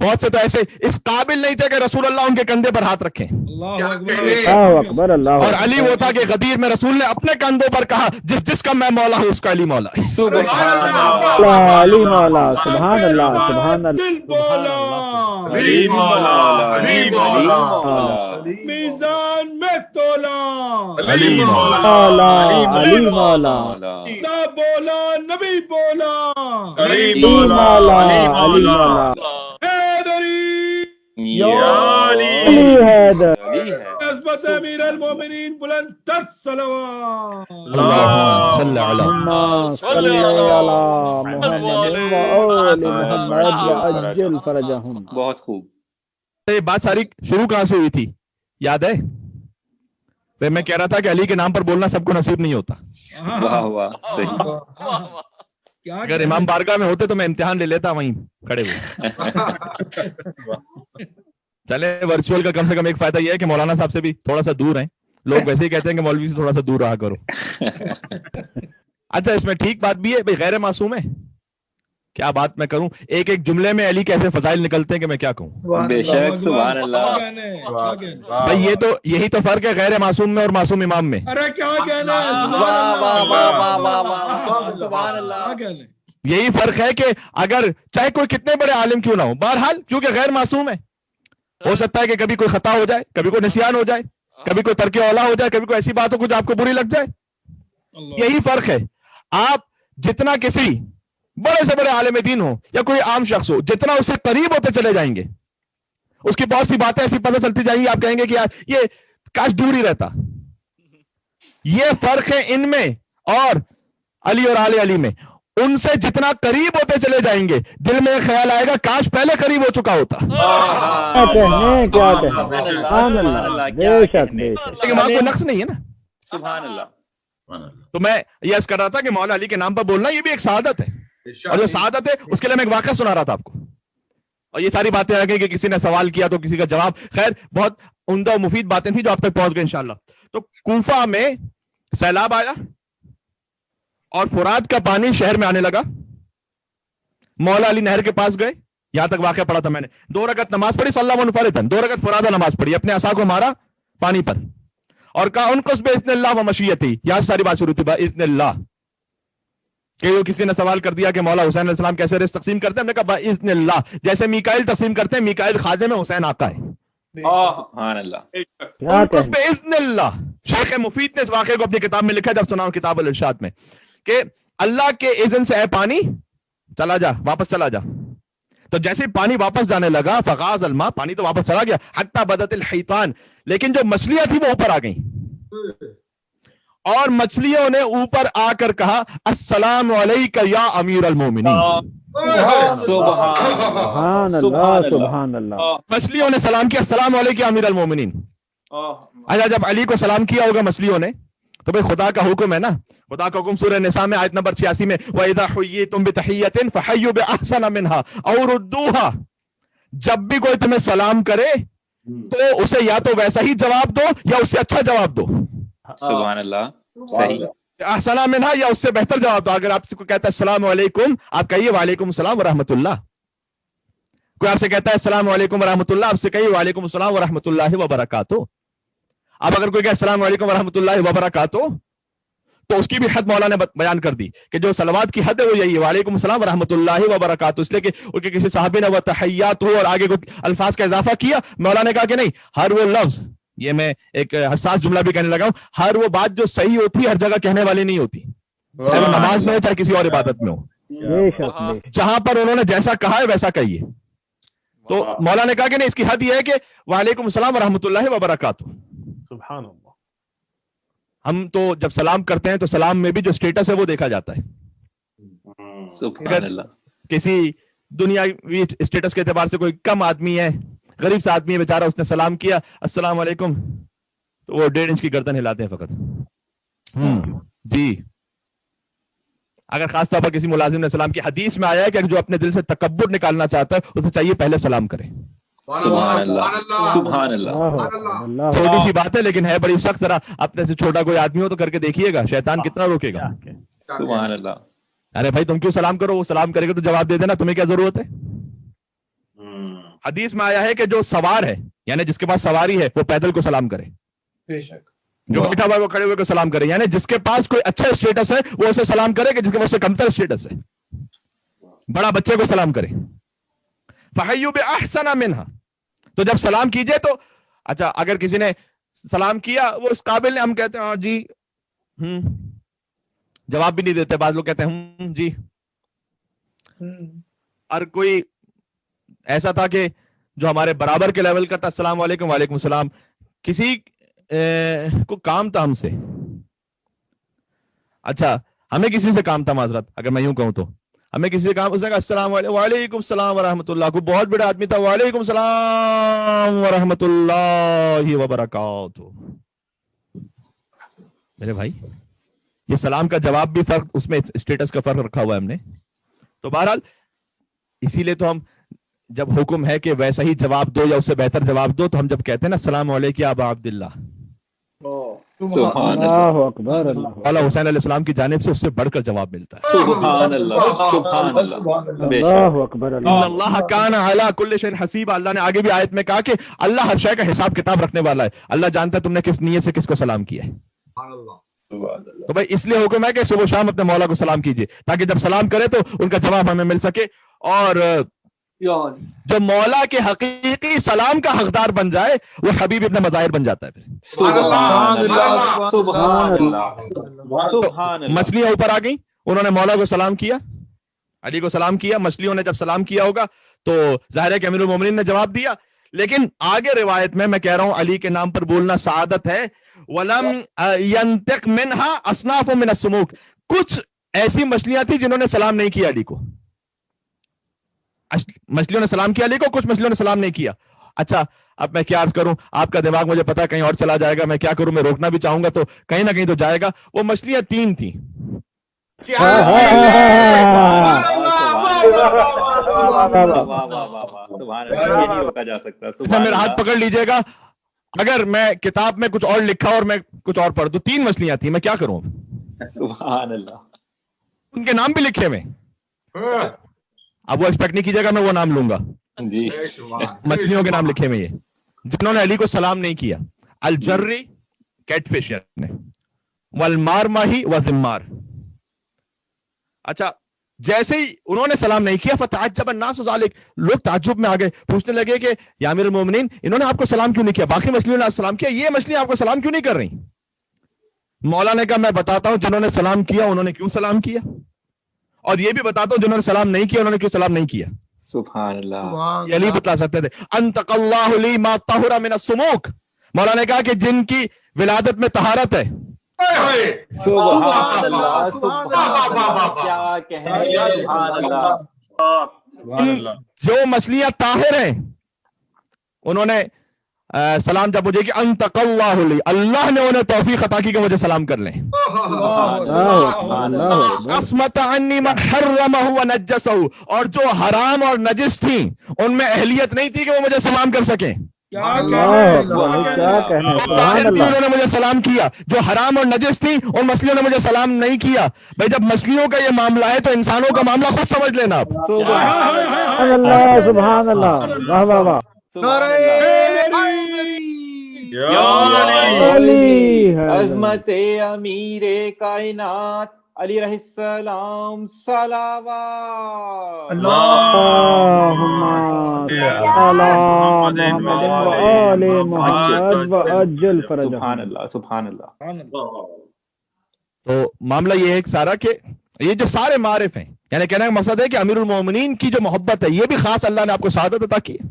بہت سے تو ایسے اس قابل نہیں تھے کہ رسول اللہ ان کے کندھے پر ہاتھ رکھیں. اللہ اکبر اللہ اور علی وہ تھا کہ غدیر میں رسول نے اپنے کندھوں پر کہا جس کا میں مولا ہوں اس کا علی مولا ہے. اللہ علی مولا سبحان اللہ سبحان اللہ دل بولا علی مولا علی مولا میزان میں تولا علی مولا مولا علی مولا خدا بولا نبی بولا علی علی مولا علی مولا حیدری علی حیدر نسبت امیر المومنین بلند تر صلوات اللہم صلی علی اللہم صلی علی محمد وآل محمد وعجل فرجہم. بہت خوب. یہ بات ساری شروع کہاں سے ہوئی تھی یاد ہے؟ پھر میں کہہ رہا تھا کہ علی کے نام پر بولنا سب کو نصیب نہیں ہوتا. واہ واہ صحیح. اگر امام بارگاہ میں ہوتے تو میں امتحان لے لیتا وہیں کھڑے ہوئے. چلے ورچوئل کا کم سے کم ایک فائدہ یہ ہے کہ مولانا صاحب سے بھی تھوڑا سا دور ہیں. لوگ ویسے ہی کہتے ہیں کہ مولوی سے تھوڑا سا دور رہا کرو. اچھا اس میں ٹھیک بات بھی ہے بھائی غیر معصوم ہے. کیا بات میں کروں ایک ایک جملے میں علی کیسے فضائل نکلتے ہیں کہ میں کیا کہوں. بے شک سبحان اللہ. بھائی یہ تو یہی تو فرق ہے غیر معصوم میں اور معصوم امام میں. ارے کیا کہنا ہے یہی فرق ہے کہ اگر چاہے کوئی کتنے بڑے عالم کیوں نہ ہو بہرحال کیونکہ غیر معصوم ہے ہو سکتا ہے کہ کبھی کوئی خطا ہو جائے کبھی کوئی نسیان ہو جائے کبھی کوئی ترک اولا ہو جائے کبھی کوئی ایسی بات ہو کچھ آپ کو بری لگ جائے. یہی فرق ہے. آپ جتنا کسی بڑے سے بڑے عالم دین ہو یا کوئی عام شخص ہو جتنا اس سے قریب ہوتے چلے جائیں گے اس کی بہت سی باتیں ایسی پتہ چلتی جائیں گی آپ کہیں گے کہ یار یہ کاش دور ہی رہتا. یہ فرق ہے ان میں اور علی اور آل علی میں. ان سے جتنا قریب ہوتے چلے جائیں گے دل میں ایک خیال آئے گا کاش پہلے قریب ہو چکا ہوتا. کیا کہنے سبحان اللہ بے شک بے شک. لیکن وہاں کوئی نقص نہیں ہے نا. سبحان اللہ. تو میں یہ عرض کر رہا تھا کہ مولا علی کے نام پر بولنا یہ بھی ایک سعادت ہے اور جو سعادت ہے اس کے لیے میں ایک واقعہ سنا رہا تھا آپ کو. اور یہ ساری باتیں آگے کہ کسی نے سوال کیا تو کسی کا جواب خیر بہت عمدہ و مفید باتیں تھیں جو آپ تک پہنچ گئے انشاءاللہ. تو کوفہ میں سیلاب آیا اور فرات کا پانی شہر میں آنے لگا. مولا علی نہر کے پاس گئے. یہاں تک واقعہ پڑھا تھا میں نے. 2 رکعت نماز پڑھی صلی اللہ منفردن 2 رکعت فرادہ نماز پڑھی اپنے عصا کو مارا پانی پر اور کہا انقص باذن اللہ و مشیتی. یہاں ساری بات شروع تھی باذن اللہ کہ کسی نے سوال کر دیا کہ مولا حسین علیہ السلام کیسے رزق تقسیم کرتے ہیں. ہم نے کہا باذن اللہ جیسے میکائیل تقسیم کرتے ہیں. میکائیل خادم ہے حسین آقا ہے. سبحان اللہ. انقص باذن اللہ. شیخ مفید نے اس واقعے کو اپنی کتاب میں لکھا جب سناؤں کتاب الارشاد میں کہ اللہ کے اذن سے اے پانی چلا جا واپس چلا جا. تو جیسے پانی واپس جانے لگا فغاز الماء پانی تو واپس چلا گیا حتی بدت الحیطان. لیکن جو مچھلیاں تھیں وہ اوپر آ گئیں اور مچھلیوں نے اوپر آ کر کہا السلام علیکہ یا امیر المومنین. سبحان اللہ سبحان اللہ. مچھلیوں نے سلام کیا السلام علیکہ یا امیر المومنین. اچھا جب علی کو سلام کیا ہوگا مچھلیوں نے تو بھئی خدا کا حکم ہے نا. خدا کا حکم سورہ نساء میں آیت نمبر 86 میں وَإِذَا حُيِّيتُم بِتَحِيَّةٍ فَحَيُّوا بِأَحْسَنَ مِنْهَا أَوْ رُدُّوهَا. جب بھی کوئی تمہیں سلام کرے تو اسے یا تو ویسا ہی جواب دو یا اس سے اچھا جواب دو. سبحان اللہ. صحیح. احسن منہا یا اس سے بہتر جواب دو. اگر آپ سے کوئی کہتا ہے السلام علیکم آپ کہیے وعلیکم السلام ورحمۃ اللہ. کوئی آپ سے کہتا ہے السلام علیکم ورحمۃ اللہ آپ سے کہیے وعلیکم السلام ورحمۃ اللہ وبرکاتہ. اب اگر کوئی کہے السلام علیکم ورحمۃ اللہ وبرکاتہ تو اس کی بھی حد مولا نے بیان کر دی کہ جو صلوات کی حد ہے وہ یہی ہے وعلیکم السلام ورحمۃ اللہ وبرکاتہ. اس لیے کہ ان کے کسی صحابی نے وہ تحیات ہو اور آگے کوئی الفاظ کا اضافہ کیا. مولا نے کہا کہ نہیں ہر وہ لفظ یہ میں ایک حساس جملہ بھی کہنے لگا ہوں ہر وہ بات جو صحیح ہوتی ہر جگہ کہنے والی نہیں ہوتی. چاہے وہ نماز میں ہو چاہے کسی اور عبادت میں ہو. جہاں پر انہوں نے جیسا کہا ہے ویسا کہیے. تو مولا نے کہا کہ نہیں اس کی حد یہ ہے کہ وعلیکم السلام ورحمۃ اللہ وبرکاتہ. سبحان اللہ. ہم تو جب سلام کرتے ہیں تو سلام میں بھی جو سٹیٹس ہے وہ دیکھا جاتا ہے. سبحان اللہ. کسی دنیاوی سٹیٹس کے اعتبار سے کوئی کم آدمی ہے غریب سا آدمی ہے بیچارہ اس نے سلام کیا السلام علیکم تو وہ 1.5 انچ کی گردن ہلاتے ہیں فقط. جی اگر خاص طور پر کسی ملازم نے سلام کی حدیث میں آیا ہے کہ جو اپنے دل سے تکبر نکالنا چاہتا ہے اسے چاہیے پہلے سلام کرے. سبحان اللہ. سبحان اللہ. چھوٹی سی بات ہے لیکن ہے بڑی سخت. ذرا اپنے سے چھوٹا کوئی آدمی ہو تو کر کے دیکھیے گا شیطان کتنا روکے گا. سبحان اللہ. ارے بھائی تم کیوں سلام کرو وہ سلام کرے گا تو جواب دے دینا تمہیں کیا ضرورت ہے. حدیث میں آیا ہے کہ جو سوار ہے یعنی جس کے پاس سواری ہے وہ پیدل کو سلام کرے، بے شک جو بیٹھا ہوا ہے وہ کھڑے ہوئے کو سلام کرے، یعنی جس کے پاس کوئی اچھا اسٹیٹس ہے وہ اسے سلام کرے کہ جس کے پاس کمتر اسٹیٹس ہے، بڑا بچے کو سلام کرے۔ فحیوا بأحسن منها، تو جب سلام کیجئے تو اچھا اگر کسی نے سلام کیا وہ اس قابل نے، ہم کہتے ہیں ہاں جی جواب بھی نہیں دیتے، بعض لوگ کہتے ہیں جی، اور کوئی ایسا تھا کہ جو ہمارے برابر کے لیول کا تھا، السلام علیکم وعلیکم السلام، کسی کو کام تھا ہم سے، اچھا ہمیں کسی سے کام تھا، معذرت اگر میں یوں کہوں تو ہمیں کسی سے کام، اس نے کہا السلام علیکم، وعلیکم السلام ورحمۃ اللہ، کو بہت بڑا آدمی تھا، وعلیکم السلام ورحمۃ اللہ وبرکاتہ۔ میرے بھائی یہ سلام کا جواب بھی فرق، اس میں اسٹیٹس کا فرق رکھا ہوا ہے ہم نے، تو بہرحال اسی لیے تو ہم جب حکم ہے کہ ویسا ہی جواب دو یا اس سے بہتر جواب دو، تو ہم جب کہتے ہیں نا السلام علیکم یا ابا عبداللہ، سبحان اللہ، اللہ اکبر، اللہ اللہ حسین علیہ السلام کی جانب سے اس سے بڑھ کر جواب ملتا ہے۔ سبحان اللہ، سبحان اللہ، بے شک اللہ اکبر، ان اللہ کان علی کل شیء حسیبا، اللہ نے آگے بھی آیت میں کہا کہ اللہ ہر شے کا حساب کتاب رکھنے والا ہے، اللہ جانتا ہے تم نے کس نیت سے کس کو سلام کیا ہے۔ تو بھائی اس لیے حکم ہے کہ صبح و شام اپنے مولا کو سلام کیجیے تاکہ جب سلام کرے تو ان کا جواب ہمیں مل سکے، اور جو مولا کے حقیقی سلام کا حقدار بن جائے وہ حبیب ابن مظاہر بن جاتا ہے پھر۔ سبحان اللہ، سبحان اللہ، سبحان اللہ، مچھلیاں اوپر آ گئیں، انہوں نے مولا کو سلام کیا، علی کو سلام کیا، مچھلیوں نے جب سلام کیا ہوگا تو ظاہر ہے کہ امیر المومنین نے جواب دیا، لیکن آگے روایت میں کہہ رہا ہوں علی کے نام پر بولنا سعادت ہے، وَلَمْ يَنْتِقْ مِنْهَا أَصْنَافٌ مِنَ السُّمُوكِ، کچھ ایسی مچھلیاں تھیں جنہوں نے سلام نہیں کیا علی کو، مچھلیوں نے سلام کیا علی کو، کچھ مچھلیوں نے سلام نہیں کیا۔ اچھا اب میں کیا عرض کروں، آپ کا دماغ مجھے پتا ہے کہیں اور چلا جائے گا، میں کیا کروں، میں روکنا بھی چاہوں گا تو کہیں نہ کہیں تو جائے گا۔ وہ مچھلیاں 3 تھیں، نہیں روکا جا سکتا۔ اچھا میرا ہاتھ پکڑ لیجئے گا، اگر میں کتاب میں کچھ اور لکھا اور میں کچھ اور پڑھ دوں، 3 مچھلیاں تھیں، میں کیا کروں؟ سبحان اللہ، ان کے نام بھی لکھے ہوئے، اب وہ ایکسپیکٹ نہیں کیجیے گا میں وہ نام لوں گا، جی مچھلیوں کے نام لکھے ہوئے ہیں جنہوں نے علی کو سلام نہیں کیا، الجری کیٹ فش والمار ماہی وزمار۔ اچھا جیسے ہی انہوں نے سلام نہیں کیا فتعجب الناس ذلک، لوگ تعجب میں آ گئے، پوچھنے لگے کہ یا امیر المومنین انہوں نے آپ کو سلام کیوں نہیں کیا، باقی مچھلیوں نے سلام کیا، یہ مچھلیاں آپ کو سلام کیوں نہیں کر رہی؟ مولا نے کہا میں بتاتا ہوں جنہوں نے سلام کیا انہوں نے کیوں سلام کیا، اور یہ بھی بتاتا ہوں جنہوں نے سلام نہیں کیا انہوں نے کیوں سلام نہیں کیا۔ سبحان اللہ، یہ علی بتلا سکتے تھے، انتق اللہ لی ما طہر من السموک، مولا نے کہا کہ جن کی ولادت میں طہارت ہے، سبحان اللہ، سبحان اللہ، کیا کہیں، سبحان اللہ، جو مچھلیاں طاہر ہیں انہوں نے سلام جب مجھے کہ انتق اللہ لی، اللہ نے انہیں توفیق عطا کی کہ مجھے سلام کر لیں، عصمت عنی من حرمہ ونجسہ، اور جو حرام اور نجس تھیں ان میں اہلیت نہیں تھی کہ وہ مجھے سلام کر سکیں، انہوں نے مجھے سلام کیا، جو حرام اور نجس تھی ان مچھلیوں نے مجھے سلام نہیں کیا۔ بھائی جب مچھلیوں کا یہ معاملہ ہے تو انسانوں کا معاملہ خود سمجھ لینا آپ۔ سبحان اللہ، سبحان اللہ، واہ واہ واہ، عظمت امیر کائنات علی علیہ السلام صلوات اللہم صلی علی محمد وآل محمد وعجل فرجہ۔ سبحان اللہ، سبحان اللہ۔ تو معاملہ یہ ہے ایک سارا کہ یہ جو سارے معارف ہیں، یعنی کہنے کا مقصد ہے کہ امیر المومنین کی جو محبت ہے یہ بھی خاص اللہ نے آپ کو سعادت عطا کی ہے۔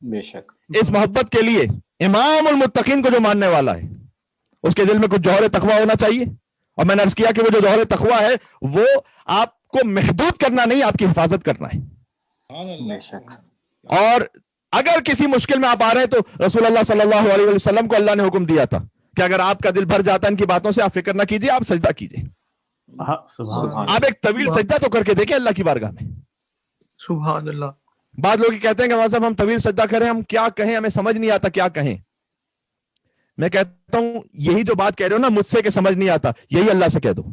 بے شک اس محبت کے لیے امام المتقین کو جو ماننے والا ہے اس کے دل میں کچھ جوہر تقویٰ ہونا چاہیے، اور میں نے عرض کیا کہ وہ جو جوہر تقویٰ ہے وہ آپ کو محدود کرنا نہیں، آپ کی حفاظت کرنا ہے۔ بے شک، اور اگر کسی مشکل میں آپ آ رہے ہیں تو رسول اللہ صلی اللہ علیہ وسلم کو اللہ نے حکم دیا تھا کہ اگر آپ کا دل بھر جاتا ہے ان کی باتوں سے، آپ فکر نہ کیجیے، آپ سجدہ کیجیے، آپ ایک طویل سجدہ تو کر کے دیکھیں اللہ کی بارگاہ میں۔ سبحان اللہ۔ بعض لوگ کہتے ہیں کہ صاحب ہم طویل سجدہ کریں، ہم کیا کہیں، ہمیں سمجھ نہیں آتا کیا کہیں۔ میں کہتا ہوں یہی جو بات کہہ رہے ہو نا مجھ سے کہ سمجھ نہیں آتا، یہی اللہ سے کہہ دو۔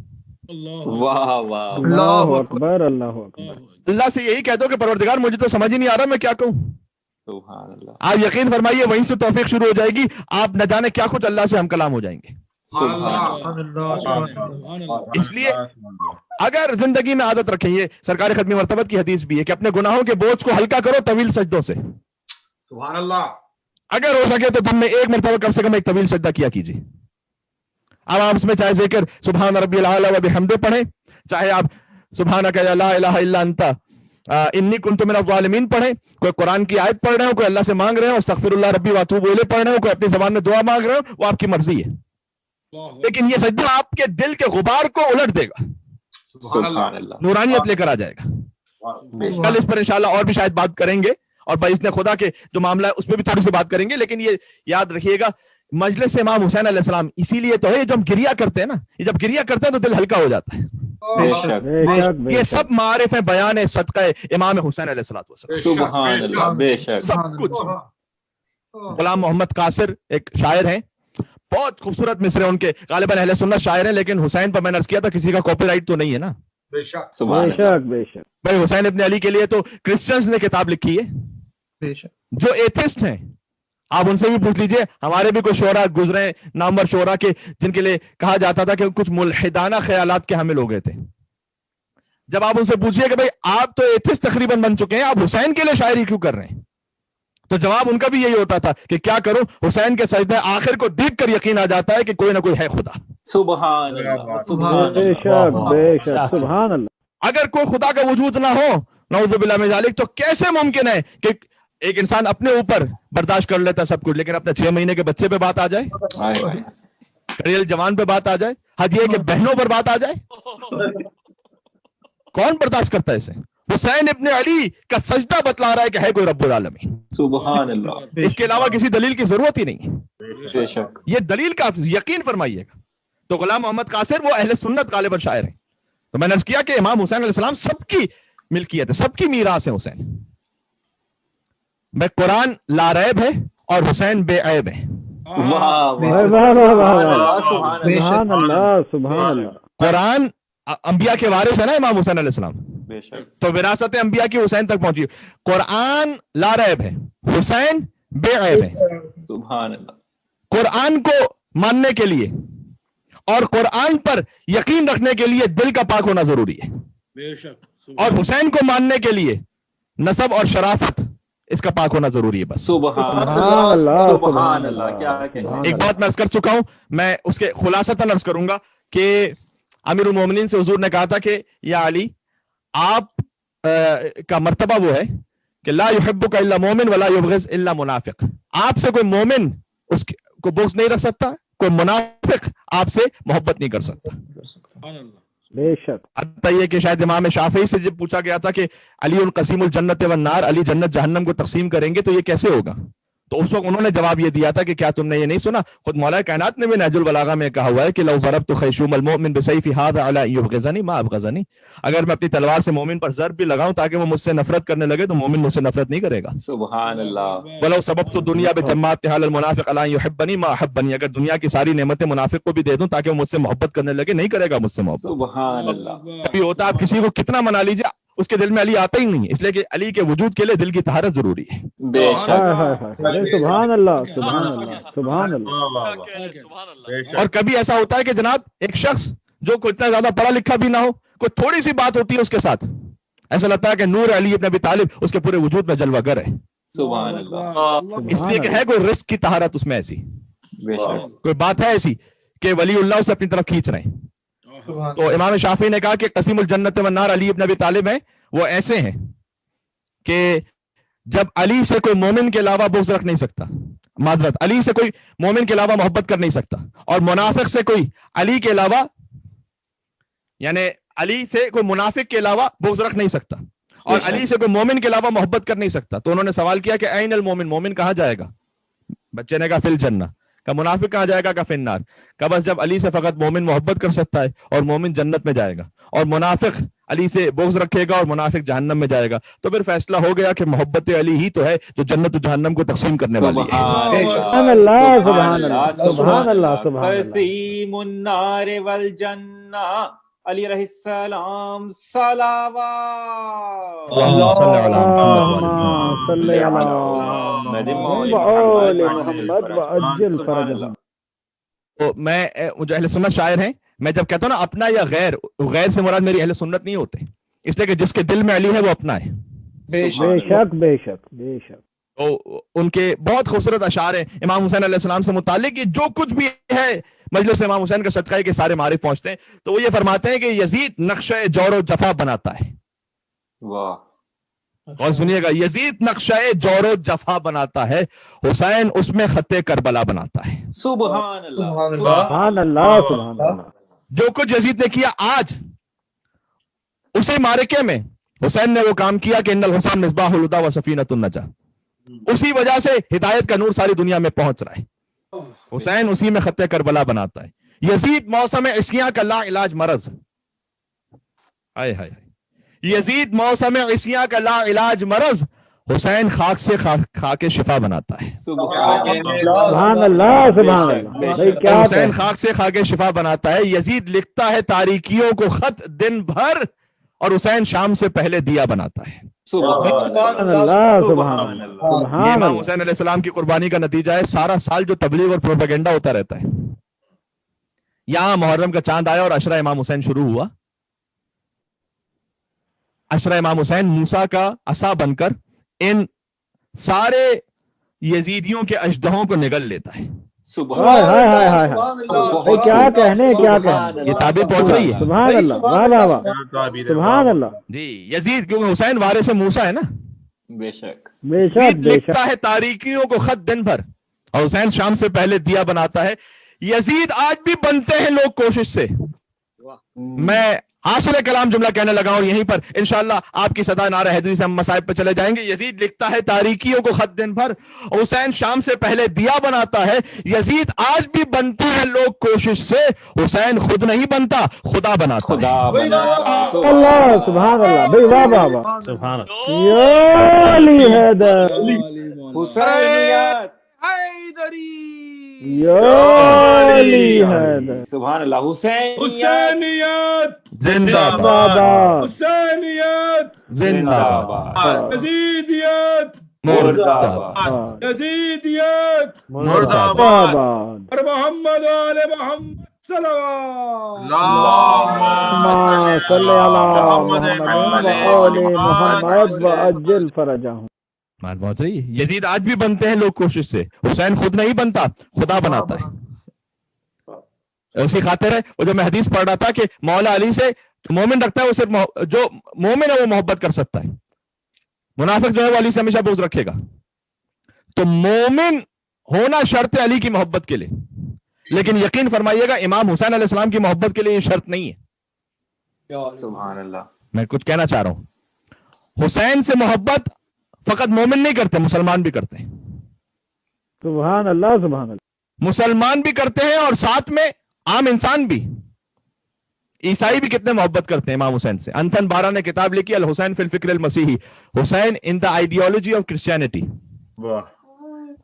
واہ واہ، اللہ اکبر، اللہ اکبر، اللہ سے یہی کہہ دو کہ پروردگار مجھے تو سمجھ ہی نہیں آ رہا، میں کیا کہوں۔ سبحان اللہ آپ یقین فرمائیے وہیں سے توفیق شروع ہو جائے گی, آپ نہ جانے کیا کچھ اللہ سے ہم کلام ہو جائیں گے. اس لیے اگر زندگی میں عادت رکھیں, یہ سرکار ختمی مرتبت کی حدیث بھی ہے کہ اپنے گناہوں کے بوجھ کو ہلکا کرو طویل سجدوں سے. سبحان اللہ. اگر ہو سکے تو دن میں ایک مرتبہ کم سے کم ایک طویل سجدہ کیا کیجیے. اب آپ اس میں چاہے ذکر سبحان ربی الاعلی و بحمدہ پڑھیں, چاہے آپ سبحانک لا الہ الا انت انی کنت من الظالمین پڑھیں, کوئی قرآن کی آیت پڑھ رہے ہو, کوئی اللہ سے مانگ رہے ہو استغفر اللہ ربی واتوب الیہ پڑھ رہے ہو, کوئی اپنی زبان میں دعا مانگ رہے ہو, وہ آپ کی مرضی ہے, لیکن یہ سجدہ آپ کے دل کے غبار کو الٹ دے گا, سبحان اللہ نورانیت لے کر آ جائے گا. کل اس پر انشاءاللہ اور بھی شاید بات کریں گے, اور باذن خدا کے جو معاملہ ہے اس پہ بھی تھوڑی سی بات کریں گے, لیکن یہ یاد رکھیے گا مجلس امام حسین علیہ السلام اسی لیے تو ہے, جو ہم گریا کرتے ہیں نا, یہ جب گریا کرتے ہیں تو دل ہلکا ہو جاتا ہے. بے شک یہ سب معارف ہیں, بیان ہے صدقہ امام حسین علیہ السلام. سبحان اللہ بے شک سب کچھ. غلام محمد قاصر ایک شاعر ہیں, بہت خوبصورت مصرے ان کے, غالباً اہل سنت شاعر ہیں, لیکن حسین پر میں نے عرض کیا تھا کسی کا کاپی رائٹ تو نہیں ہے نا. سبحان اللہ بے شک بھائی حسین ابن علی کے لیے تو کرسچنز نے کتاب لکھی ہے, جو ایتھسٹ ہیں آپ ان سے بھی پوچھ لیجئے. ہمارے بھی کوئی شعراء گزرے نامور شعراء کے جن کے لیے کہا جاتا تھا کہ کچھ ملحدانہ خیالات کے حامل ہو گئے تھے. جب آپ ان سے پوچھئے کہ بھائی آپ تو ایتھسٹ تقریباً بن چکے ہیں, آپ حسین کے لیے شاعری کیوں کر رہے ہیں, تو جواب ان کا بھی یہی ہوتا تھا کہ کیا کروں, حسین کے سجدے آخر کو دیکھ کر یقین آ جاتا ہے کہ کوئی نہ کوئی ہے خدا. سبحان اللہ سبحان بے شک بے شک سبحان اللہ. اگر کوئی خدا کا وجود نہ ہو نعوذ باللہ من ذالک, تو کیسے ممکن ہے کہ ایک انسان اپنے اوپر برداشت کر لیتا سب کچھ, لیکن اپنے 6 مہینے کے بچے پہ بات آ جائے, کریل جوان پہ بات آ جائے, حد یہ کہ بہنوں پر بات آ جائے, کون برداشت کرتا ہے اسے؟ حسین ابن علی کا سجدہ بتلا رہا ہے کہ ہے کوئی رب العالمین. سبحان اللہ. اس کے علاوہ کسی دلیل کی ضرورت ہی نہیں. بے شک یہ دلیل کا یقین فرمائیے گا. تو غلام محمد قاصر وہ اہل سنت غالباً شاعر ہیں. تو میں نے عرض کیا کہ امام حسین علیہ السلام سب کی ملکیت ہے, سب کی میراث ہے حسین. میں قرآن لا ریب ہے اور حسین بے عیب ہے. سبحان اللہ سبحان اللہ. قرآن انبیاء کے وارث ہے نا امام حسین علیہ السلام, بے شک تو وراثت انبیاء کی حسین تک پہنچی. قرآن لا ریب ہے, حسین بے عیب ہے. سبحان اللہ. قرآن کو ماننے کے لیے اور قرآن پر یقین رکھنے کے لیے دل کا پاک ہونا ضروری ہے, اور حسین کو ماننے کے لیے نسب اور شرافت اس کا پاک ہونا ضروری ہے بس. سبحان اللہ سبحان اللہ. کیا ایک بات میں عرض کر چکا ہوں, میں اس کے خلاصتاً عرض کروں گا کہ امیر المومنین سے حضور نے کہا تھا کہ یا علی, آپ کا مرتبہ وہ ہے کہ لا یحبک الا مومن ولا یبغض الا منافق. آپ سے کوئی مومن اس کو بغض نہیں رکھ سکتا, کوئی منافق آپ سے محبت نہیں کر سکتا. بے شک. حتیٰ یہ کہ شاید امام شافعی سے جب پوچھا گیا تھا کہ علی قسیم الجنت والنار, علی جنت جہنم کو تقسیم کریں گے تو یہ کیسے ہوگا, تو اس وقت انہوں نے جواب یہ دیا تھا کہ کیا تم نے یہ نہیں سنا, خود مولا کائنات نے بھی نہج البلاغہ میں کہا ہوا ہے کہ لو ضربت خیشوم المؤمن بسیف هذا علی ان یبغضنی ما ابغضنی, اگر میں اپنی تلوار سے مومن پر ضرب بھی لگاؤں تاکہ وہ مجھ سے نفرت کرنے لگے تو مومن مجھ سے نفرت نہیں کرے گا. سبحان اللہ. ولو سببت الدنیا بجماعتها على المنافق علی ان یحبنی ما احبنی, اگر دنیا کی ساری نعمتیں منافق کو بھی دے دوں تاکہ وہ مجھ سے محبت کرنے لگے, نہیں کرے گا مجھ سے محبت. سبحان اللہ. کبھی ہوتا آپ کسی کو کتنا منا لیجیے اس کے دل میں علی آتا ہی نہیں ہے, اس لیے کہ علی کے وجود کے لیے دل کی طہارت ضروری ہے. بے شک سبحان اللہ سبحان اللہ سبحان اللہ. اور کبھی ایسا ہوتا ہے کہ جناب ایک شخص جو کوئی اتنا زیادہ پڑھا لکھا بھی نہ ہو, کوئی تھوڑی سی بات ہوتی ہے اس کے ساتھ, ایسا لگتا ہے کہ نور علی ابن ابی طالب اس کے پورے وجود میں جلوہ گر ہے. سبحان اللہ. اس لیے کہ ہے کوئی رزق کی طہارت اس میں ایسی, بے شک کوئی بات ہے ایسی کہ ولی اللہ اسے اپنی طرف کھینچ رہے ہیں. تو امام شافعی نے کہا کہ قسیم الجنت والنار علی ابن ابی طالب ہیں, وہ ایسے ہیں کہ جب علی سے کوئی مومن کے علاوہ بغض رکھ نہیں سکتا, معذرت علی سے کوئی مومن کے علاوہ محبت کر نہیں سکتا, اور منافق سے کوئی علی کے علاوہ یعنی علی سے کوئی منافق کے علاوہ بغض رکھ نہیں سکتا, اور علی سے کوئی مومن کے علاوہ محبت کر نہیں سکتا. تو انہوں نے سوال کیا کہ این المومن, مومن کہاں جائے گا؟ بچے نے کہا فی الجنہ. کہ منافق کہاں جائے گا؟ کہ فی النار. کہ بس جب علی سے فقط مومن محبت کر سکتا ہے اور مومن جنت میں جائے گا, اور منافق علی سے بغض رکھے گا اور منافق جہنم میں جائے گا, تو پھر فیصلہ ہو گیا کہ محبت علی ہی تو ہے جو جنت و جہنم کو تقسیم کرنے والی ہے. سبحان اللہ سبحان اللہ سبحان اللہ سبحان اللہ. قسیم النار والجنہ علی علیہ السلام صلوات اللهم صل على محمد اللهم صل على محمد وآل محمد وعجل فرجهم. تو میں جو اہل سنت شاعر ہیں، میں جب کہتا ہوں نا اپنا یا غیر، غیر سے مراد میری اہل سنت نہیں ہوتے، اس لیے کہ جس کے دل میں علی ہے وہ اپنا ہے. بے شک بے شک بے شک. تو ان کے بہت خوبصورت اشعار ہیں امام حسین علیہ السلام سے متعلق، کہ جو کچھ بھی ہے مجلس امام حسین کا صدقہ ہے کہ سارے معارف پہنچتے ہیں. تو وہ یہ فرماتے ہیں کہ یزید نقشہ جور و جفا بناتا ہے. واہ. اور سنیے گا، یزید نقشہ جور و جفا بناتا ہے، حسین اس میں خط کربلا بناتا ہے. سبحان اللہ سبحان اللہ سبحان اللہ. جو کچھ یزید نے کیا آج اسی معرکے میں حسین نے وہ کام کیا کہ ان الحسین مصباح الہدی و سفینۃ النجاہ، اسی وجہ سے ہدایت کا نور ساری دنیا میں پہنچ رہا ہے. حسین اسی میں خط کربلا بناتا ہے. یزید موسم عصیاں کا لا علاج مرض، آئے ہائے، یزید موسم عصیاں کا لا علاج مرض، حسین خاک سے خاک شفا بناتا ہے. سبحان اللہ سبحان اللہ. بھائی کیا حسین خاک سے خاک شفا بناتا ہے. یزید لکھتا ہے تاریکیوں کو خط دن بھر، اور حسین شام سے پہلے دیا بناتا ہے. سبحان اللہ سبحان اللہ یہ سبحان امام اللہ. حسین علیہ السلام کی قربانی کا نتیجہ ہے. سارا سال جو تبلیغ اور پروپیگنڈا ہوتا رہتا ہے، یہاں محرم کا چاند آیا اور عشرہ امام حسین شروع ہوا. عشرہ امام حسین موسیٰ کا عصا بن کر ان سارے یزیدیوں کے اژدہوں کو نگل لیتا ہے. ہائے ہائے ہائے ہائے. بھائی کیا کہنے کیا کہنے. یہ تعبیر پہنچ رہی ہے. سبحان اللہ واہ واہ واہ. سبحان اللہ. جی یزید کیونکہ حسین وارث موسیٰ ہے نا. بے شک بے شک یزید بے شک. لکھتا ہے تاریکیوں کو خط دن بھر، اور حسین شام سے پہلے دیا بناتا ہے. یزید آج بھی بنتے ہیں لوگ کوشش سے. میں حاصل کلام جملہ کہنے لگا اور یہیں پر انشاءاللہ آپ کی صدا نعرہ حیدری سے ہم مصائب پہ چلے جائیں گے. یزید لکھتا ہے تاریکیوں کو خط دن بھر، حسین شام سے پہلے دیا بناتا ہے. یزید آج بھی بنتے ہیں لوگ کوشش سے، حسین خود نہیں بنتا، خدا بناتا ہے. اللہ سبحان اللہ. بھائی واہ واہ واہ. سبحان اللہ. یا علی حیدر. حسینیت یا علی حیدر. سبحان اللہ. حسینیت حسینیت زندہ باد، آباد. حسینیت زندہ باد، یزیدیت مردہ یزیدیت مردہ باد. آباد. اور محمد و آل محمد صلوات. اللهم صل على محمد وآل محمد وعجل فرجهم. بات پہنچ رہی ہے. یزید آج بھی بنتے ہیں لوگ کوشش سے، حسین خود نہیں بنتا، خدا بناتا ہے. اسی خاطر ہے وہ جو میں حدیث پڑھ رہا تھا کہ مولا علی سے مومن رکھتا ہے وہ صرف جو مومن ہے وہ محبت کر سکتا ہے. منافق جو ہے وہ علی سے ہمیشہ بغض رکھے گا. تو مومن ہونا شرط ہے علی کی محبت کے لیے، لیکن یقین فرمائیے گا امام حسین علیہ السلام کی محبت کے لیے یہ شرط نہیں ہے. سبحان اللہ. میں کچھ کہنا چاہ رہا ہوں، حسین سے محبت فقط مومن نہیں کرتے، مسلمان بھی کرتے ہیں. سبحان اللہ سبحان اللہ. مسلمان بھی کرتے ہیں اور ساتھ میں عام انسان بھی. عیسائی بھی کتنے محبت کرتے ہیں امام حسین سے. انتھن بارہ نے کتاب لکھی الحسین فی الفکر المسیحی، حسین ان دا آئیڈیالوجی آف کرسچینٹی،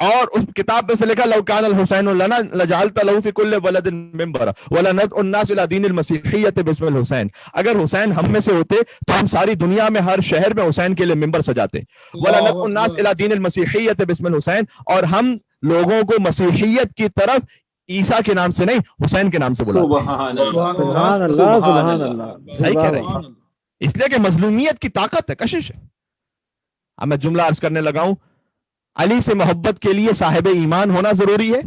اور اس کتاب میں سے لکھا لو کان الحسین لنا لجعلت له فی کل بلد منبرا ولندعو الناس الى دین المسیحیت باسم الحسین. اگر حسین ہم میں سے ہوتے تو ہم ساری دنیا میں ہر شہر میں حسین کے لیے ممبر سجاتے. ولندعو الناس الى دین المسیحیت باسم الحسین، اور ہم لوگوں کو مسیحیت کی طرف عیسیٰ کے نام سے نہیں حسین کے نام سے بلاتے. سبحان اللہ. سبحان اللہ سبحان اللہ. صحیح کہہ رہے ہیں. اس لیے کہ مظلومیت کی طاقت ہے، کشش ہے. اب میں جملہ عرض کرنے لگا ہوں. علی سے محبت کے لیے صاحب ایمان ہونا ضروری ہے،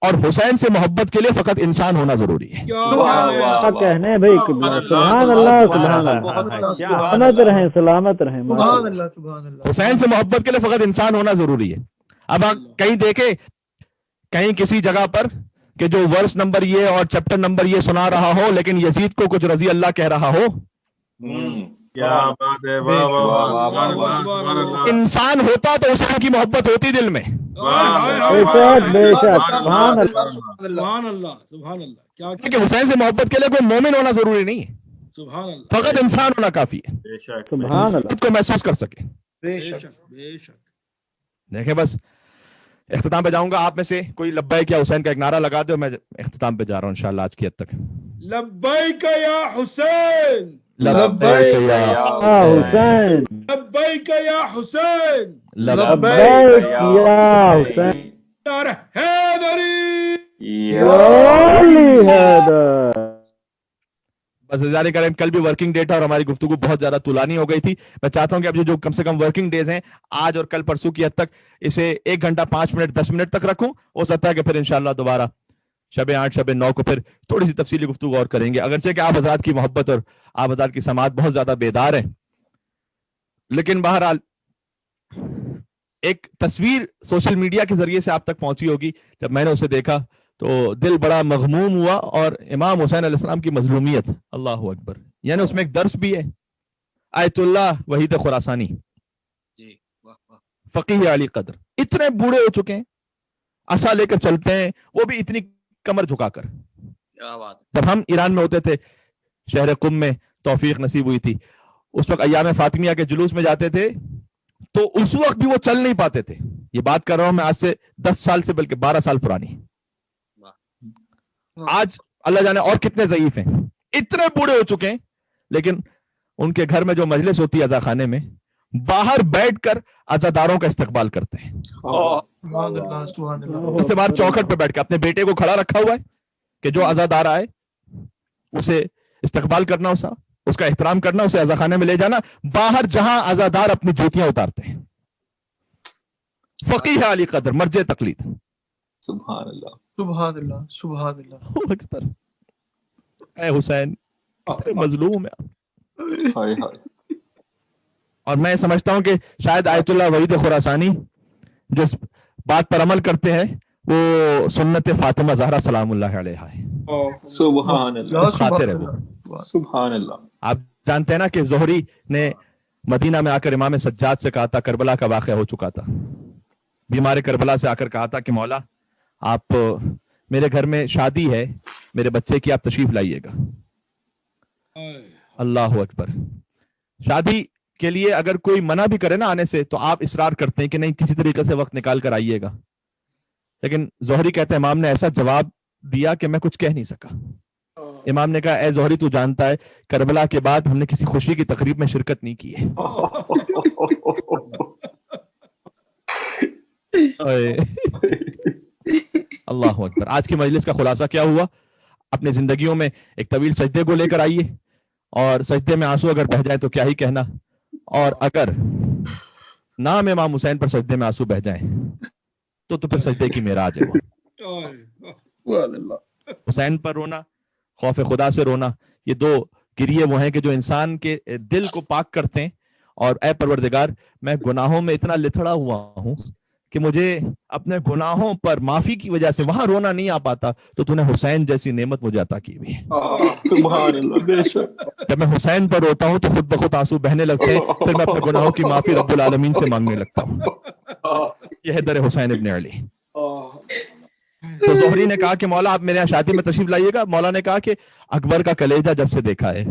اور حسین سے محبت کے لیے فقط انسان ہونا ضروری ہے. کیا کہنے بھائی. سبحان اللہ سبحان اللہ. سلامت رہیں سلامت رہیں. حسین سے محبت کے لیے فقط انسان ہونا ضروری ہے. اب آپ کہیں دیکھیں کہیں کسی جگہ پر کہ جو ورس نمبر یہ اور چیپٹر نمبر یہ سنا رہا ہو لیکن یزید کو کچھ رضی اللہ کہہ رہا ہو. کیا بات ہے. انسان ہوتا تو حسین کی محبت ہوتی دل میں. بے شک بے شک. سبحان اللہ سبحان اللہ سبحان اللہ. کیا کہ حسین سے محبت کے لیے کوئی مومن ہونا ضروری نہیں ہے، سبحان اللہ. فقط انسان ہونا کافی ہے سبحان اللہ. خود کو محسوس کر سکے. بے شک بے شک. دیکھیں بس اختتام پہ جاؤں گا. آپ میں سے کوئی لبیک یا حسین کا ایک نعرہ لگا دے اور میں اختتام پہ جا رہا ہوں انشاءاللہ آج کی حد تک. لبیک یا حسین لبیک یا حسین لبیک یا حسین لبیک یا حسین در حیدری یا علی حیدر. بس ظاہر کریں کل بھی ورکنگ ڈے تھا اور ہماری گفتگو بہت زیادہ طولانی ہو گئی تھی. میں چاہتا ہوں کہ اب جو کم سے کم ورکنگ ڈیز ہیں آج اور کل پرسوں کی حد تک اسے 1 گھنٹہ 5 منٹ 10 منٹ تک رکھوں. ہو سکتا ہے کہ پھر انشاءاللہ دوبارہ شب 8 شب 9 کو پھر تھوڑی سی تفصیلی گفتگو اور کریں گے. اگرچہ کہ آپ حضرات کی محبت اور آپ حضرات کی سماعت بہت زیادہ بیدار ہے، لیکن بہرحال ایک تصویر سوشل میڈیا کے ذریعے سے آپ تک پہنچی ہوگی. جب میں نے اسے دیکھا تو دل بڑا مغموم ہوا. اور امام حسین علیہ السلام کی مظلومیت، اللہ اکبر، یعنی اس میں ایک درس بھی ہے. آیت اللہ وحید خراسانی فقیہ علی قدر اتنے بوڑھے ہو چکے ہیں، عصا لے کر چلتے ہیں، وہ بھی اتنی کمر جھکا کر. جب ہم ایران میں ہوتے تھے، شہر قم میں توفیق نصیب ہوئی تھی، اس وقت ایام فاطمیہ کے جلوس میں جاتے تھے تو اس وقت بھی وہ چل نہیں پاتے تھے. یہ بات کر رہا ہوں میں آج سے 10 سال سے بلکہ 12 سال پرانی. آج اللہ جانے اور کتنے ضعیف ہیں، اتنے بوڑھے ہو چکے ہیں، لیکن ان کے گھر میں جو مجلس ہوتی ہے عزا خانے میں، باہر بیٹھ کر عزاداروں کا استقبال کرتے ہیں. جیسے باہر چوکھٹ پہ بیٹھ کے اپنے بیٹے کو کھڑا رکھا ہوا ہے کہ جو عزادار آئے اسے استقبال کرنا، اس کا احترام کرنا، اسے عزا خانے میں لے جانا. باہر جہاں عزادار اپنی جوتیاں اتارتے ہیں. فقیہ علی قدر مرجع تقلید. سبحان اللہ سبحان اللہ سبحان اللہ. اکبر. اے حسین کتنے مظلوم ہیں. ہائے ہائے. اور میں سمجھتا ہوں کہ شاید آیت اللہ وحید خراسانی جو اس بات پر عمل کرتے ہیں وہ سنت فاطمہ زہرا سلام اللہ علیہا ہے. سبحان اللہ اس خاطر ہے وہ. سبحان اللہ. آپ جانتے ہیں نا کہ زہری نے مدینہ میں آ کر امام سجاد سے کہا تھا، کربلا کا واقعہ ہو چکا تھا، بیمار کربلا سے آ کر کہا تھا کہ مولا آپ میرے گھر میں شادی ہے، میرے بچے کی آپ تشریف لائیے گا. اللہ اکبر. شادی کے لیے اگر کوئی منع بھی کرے نا آنے سے تو آپ اصرار کرتے ہیں کہ نہیں کسی طریقے سے وقت نکال کر آئیے گا. لیکن زہری کہتے ہیں امام نے ایسا جواب دیا کہ میں کچھ کہہ نہیں سکا. امام نے کہا اے زہری تو جانتا ہے کربلا کے بعد ہم نے کسی خوشی کی تقریب میں شرکت نہیں کی ہے. اللہ اکبر. آج کی مجلس کا خلاصہ کیا ہوا؟ اپنی زندگیوں میں ایک طویل سجدے کو لے کر آئیے، اور سجدے میں آنسو اگر بہ جائے تو کیا ہی کہنا، اور اگر نام امام حسین پر سجدے میں آنسو بہ جائیں تو پھر سجدے کی معراج ہے وہ. حسین پر رونا، خوف خدا سے رونا، یہ دو گریے وہ ہیں کہ جو انسان کے دل کو پاک کرتے ہیں. اور اے پروردگار میں گناہوں میں اتنا لتھڑا ہوا ہوں کہ مجھے اپنے گناہوں پر معافی کی وجہ سے وہاں رونا نہیں آ پاتا، تو تو نے حسین جیسی نعمت مجھے عطا کی ہوئی ہے. سبحان اللہ. بے شک. جب میں حسین پر روتا ہوں تو خود بخود آنسو بہنے لگتے ہیں، پھر میں اپنے گناہوں کی معافی رب العالمین سے مانگنے لگتا ہوں. یہ ہے در حسین ابن علی. تو زہری نے کہا کہ مولا آپ میرے یہاں شادی میں تشریف لائیے گا. مولا نے کہا کہ اکبر کا کلیجہ جب سے دیکھا ہے،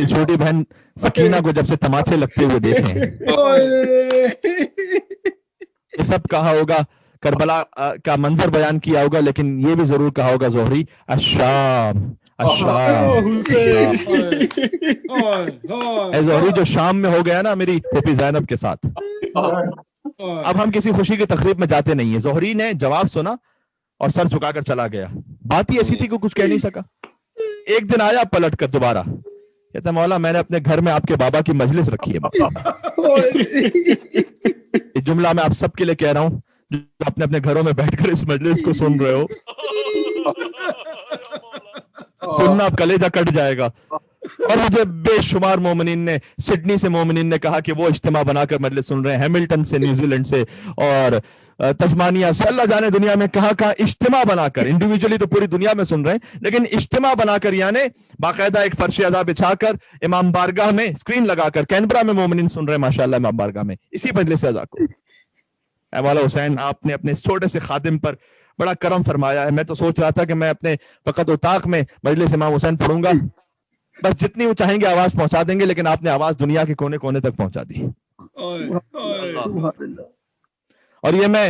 چھوٹی بہن سکینہ کو جب سے تماچے لگتے ہوئے دیکھے ہیں، یہ سب کہا ہوگا، کربلا کا منظر بیان کیا ہوگا، لیکن یہ بھی ضرور کہا ہوگا زہری الشام الشام. اے زہری جو شام میں ہو گیا نا میری پھوپھی زینب کے ساتھ، اب ہم کسی خوشی کی تقریب میں جاتے نہیں ہیں. زہری نے جواب سنا اور سر جھکا کر چلا گیا. بات ہی ایسی تھی کہ کچھ کہہ نہیں سکا. ایک دن آیا پلٹ کر دوبارہ، کہتا مولا میں نے اپنے گھر میں آپ کے بابا کی مجلس رکھی ہے. یہ جملہ میں آپ سب کے لیے کہہ رہا ہوں جو اپنے اپنے گھروں میں بیٹھ کر اس مجلس کو سن رہے ہو، سننا اب کلیجہ کٹ جائے گا. اور مجھے بے شمار مومنین نے، سڈنی سے مومنین نے کہا کہ وہ اجتماع بنا کر مجلس سن رہے ہیں، ہیملٹن سے، نیوزی لینڈ سے، اور تسمانیہ سے، اللہ جانے دنیا میں کہاں کہاں اجتماع بنا کر، انڈیویجولی تو پوری دنیا میں سن رہے ہیں، لیکن اجتماع بنا کر، یعنی باقاعدہ ایک فرش ادا بچھا کر امام بارگاہ میں اسکرین لگا کر کینبرا میں مومنین سن رہے ہیں ماشاءاللہ امام بارگاہ میں اسی مجلس ادا کو. اے مولا حسین آپ نے اپنے اس چھوٹے سے خادم پر بڑا کرم فرمایا ہے. میں تو سوچ رہا تھا کہ میں اپنے فقط اتاق میں مجلس امام حسین پڑھوں گا، بس جتنی وہ چاہیں گے آواز پہنچا دیں گے، لیکن آپ نے آواز دنیا کے کونے کونے تک پہنچا دی. اور یہ میں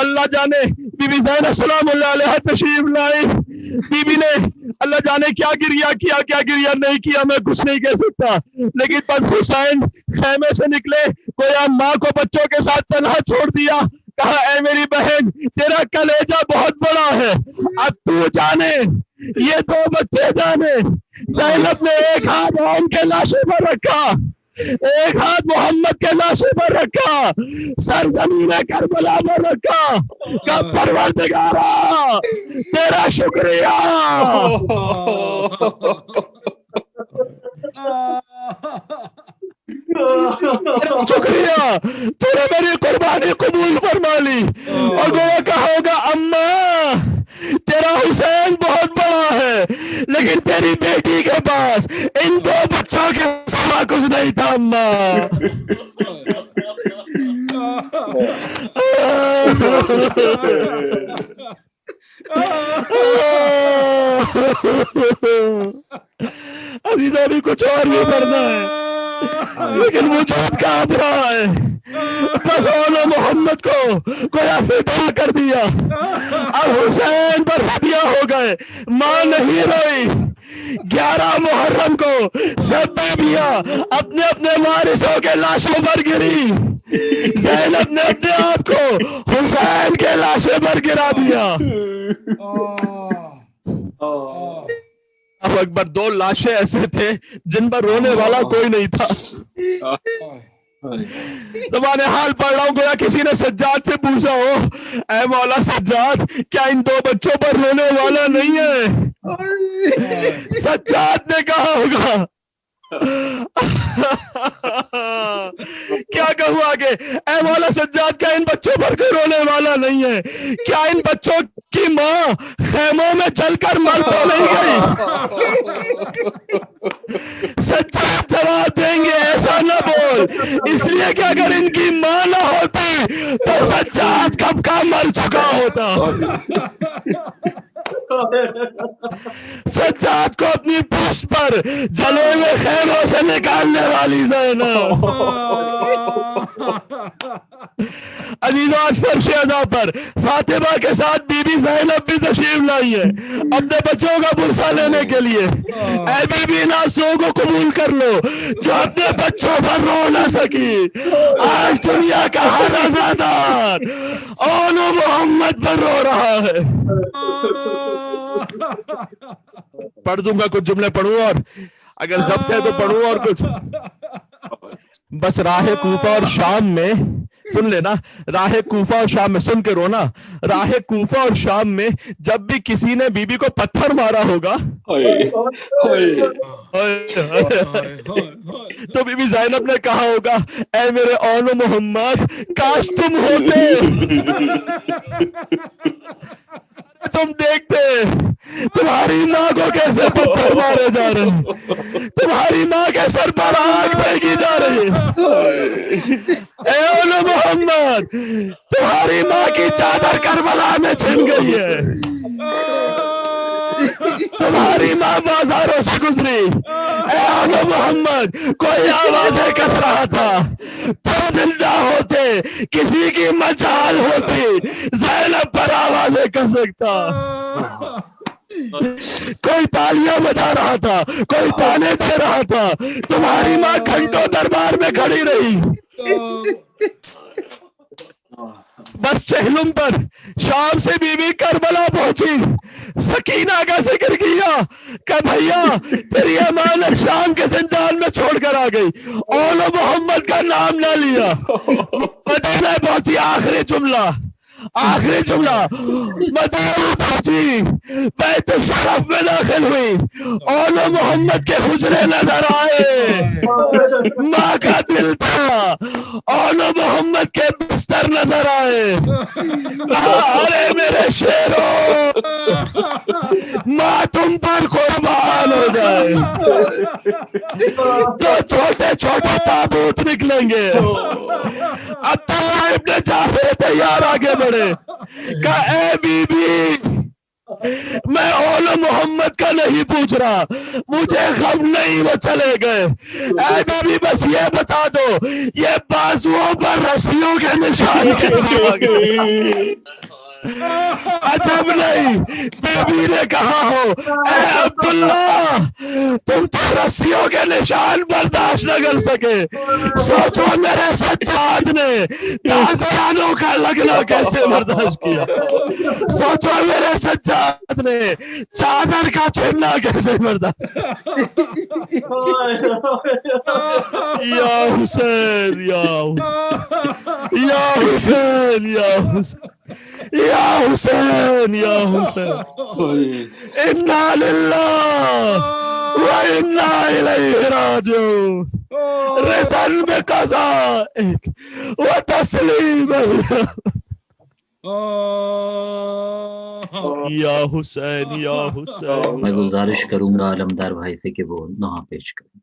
اللہ جانے بی بی زینب سلام اللہ علیہ تشریف لائی، بی بی نے اللہ جانے کیا گریا کیا کیا گریا نہیں کیا میں کچھ نہیں کہہ سکتا، لیکن بس حسین خیمے سے نکلے، گویا ماں کو بچوں کے ساتھ تنہا چھوڑ دیا، کہا اے میری بہن تیرا کلیجہ بہت بڑا ہے، اب تو جانے یہ دو بچے جانے۔ زینب نے ایک ہاتھ ان کے لاشے پر رکھا، ایک ہاتھ محمد کے لاشے پر رکھا، سرزمین کربلا پر رکھا، کہ پروردگارا تیرا شکریہ، شکریہ تو نے میری قربانی قبول فرما لی۔ اور گویا کہا ہوگا اماں تیرا حسین بہت بڑا ہے لیکن تیری بیٹی کے پاس ان دو بچوں کے سوا کچھ نہیں تھا اماں۔ عزیزانی کچھ اور بھی پڑھنا ہے لیکن وجود کام رہا ہے، بس اولا محمد کو کوئی فدا کر دیا، اب حسین پر فدیہ ہو گئے، ماں نہیں روئی۔ 11 محرم کو سب بیویاں اپنے اپنے وارثوں کے لاشوں پر گری، زینب نے اپنے آپ کو حسین کے لاشے پر گرا دیا۔ اللہ اکبر، 2 لاشیں ایسے تھے جن پر رونے والا کوئی نہیں تھا۔ زبان حال پڑھ رہا ہوں، گویا کسی نے سجاد سے پوچھا ہو اے مولا سجاد کیا ان 2 بچوں پر رونے والا نہیں ہے؟ سجاد نے کہا ہوگا کیا کہوں آگے، اے مولا سجاد کیا ان بچوں پر کوئی رونے والا نہیں ہے؟ کیا ان بچوں کی ماں خیموں میں جل کر مر تو نہیں گئی؟ سجاد جواب دیں گے ایسا نہ بول، اس لیے کہ اگر ان کی ماں نہ ہوتی تو سجاد کب کا مر چکا ہوتا۔ سجاد کو اپنی پشت پر جلے ہوئے خیموں سے نکالنے والی زینب۔ عزیزوں آج فرش عزا پر فاطمہ کے ساتھ بی بی زینب بھی تشریف لائی ہے اپنے بچوں کا برسہ لینے کے لیے۔ اے بی بی ناسوں کو قبول کر لو جو اپنے بچوں پر رو نہ سکی، آج دنیا کا ہر عزادار اولو محمد پر رو رہا ہے۔ پڑھ دوں گا کچھ جملے پڑھوں اور اگر ضبط ہے تو پڑھوں اور کچھ۔ بس راہ کوفہ اور شام میں سن لینا، راہ کوفہ اور شام میں سن کے رونا، راہ کوفہ اور شام میں جب بھی کسی نے بی بی کو پتھر مارا ہوگا تو بی بی زینب نے کہا ہوگا اے میرے اولو محمد کاش تم ہوتے، تم دیکھتے تمہاری ماں کو کیسے پتھر مارے جا رہے ہیں، تمہاری ماں کے سر پر آگ پھینکی جا رہی ہے۔ اے اولو محمد تمہاری ماں کی چادر کربلا میں چھن گئی ہے، تمہاری ماں بازاروں سے گزری، اے اولو محمد کوئی آوازیں کس رہا تھا، تم زندہ ہوتے کسی کی مجال ہوتی زینب پر آوازیں کس سکتا، کوئی تالیاں بجا رہا تھا، کوئی تانے دے رہا تھا، تمہاری ماں گھنٹوں دربار میں کھڑی رہی۔ بس چہلم پر شام سے بی بی کربلا پہنچی، سکینہ کا ذکر کیا کہ بھیا تیری امانت شام کے زندان میں چھوڑ کر آ گئی، اولو محمد کا نام نہ لیا، مدینہ پہنچی، آخری جملہ مدینہ پہنچی، بیت الشرف میں داخل ہوئی، اولو محمد کے حجرے نظر آئے، ماں کا دل تھا، اولو محمد کے بستر نظر آئے، ارے میرے شیرو ماں تم پر قربان ہو جائے۔ تو چھوٹے چھوٹے تابوت نکلیں گے، عبداللہ ابن جعفر تیار آگے بڑھے کہ اے بی بی میں اول محمد کا نہیں پوچھ رہا، مجھے غم نہیں وہ چلے گئے. اے نبی بس یہ بتا دو یہ بازوؤں پر رسیوں کے نشان کیسے آ گئے؟ عجب نہیں، بیوی نے کہا ہو اے عبداللہ تم تو رسیوں کے نشان برداشت نہ کر سکے، سوچو میرے سجاد نے تازیانوں کا لگنا کیسے برداشت کیا، سوچو میرے سجاد نے چادر کا چھڑنا کیسے برداشت. یا حسین یا حسین یا حسین یا حسین یا حسین یا حسین، انا للہ و انا الیہ راجعون، رسل بقضائک و تسلیم یا حسین یا حسین. میں گزارش کروں گا علمدار بھائی سے کہ وہ نوحہ پیش کریں.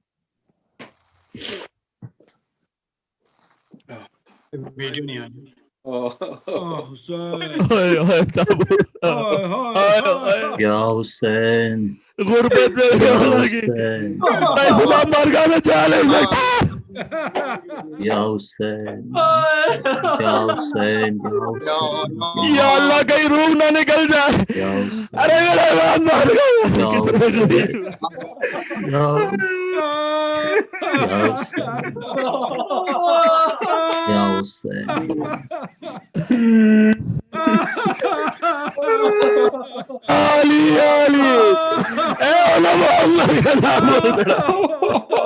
ویڈیو نہیں آ رہی. یا حسین غربت میں کیا لگی، میں صبح مرگاہ میں چاہ نہیں سکتا. یا حسین یا حسین یا اللہ کہیں روح نہ نکل جائے. ارے میرے امام مر گئے کتنے غریب. یا حسین علی علی اے علماء اللہ کا نام بڑا.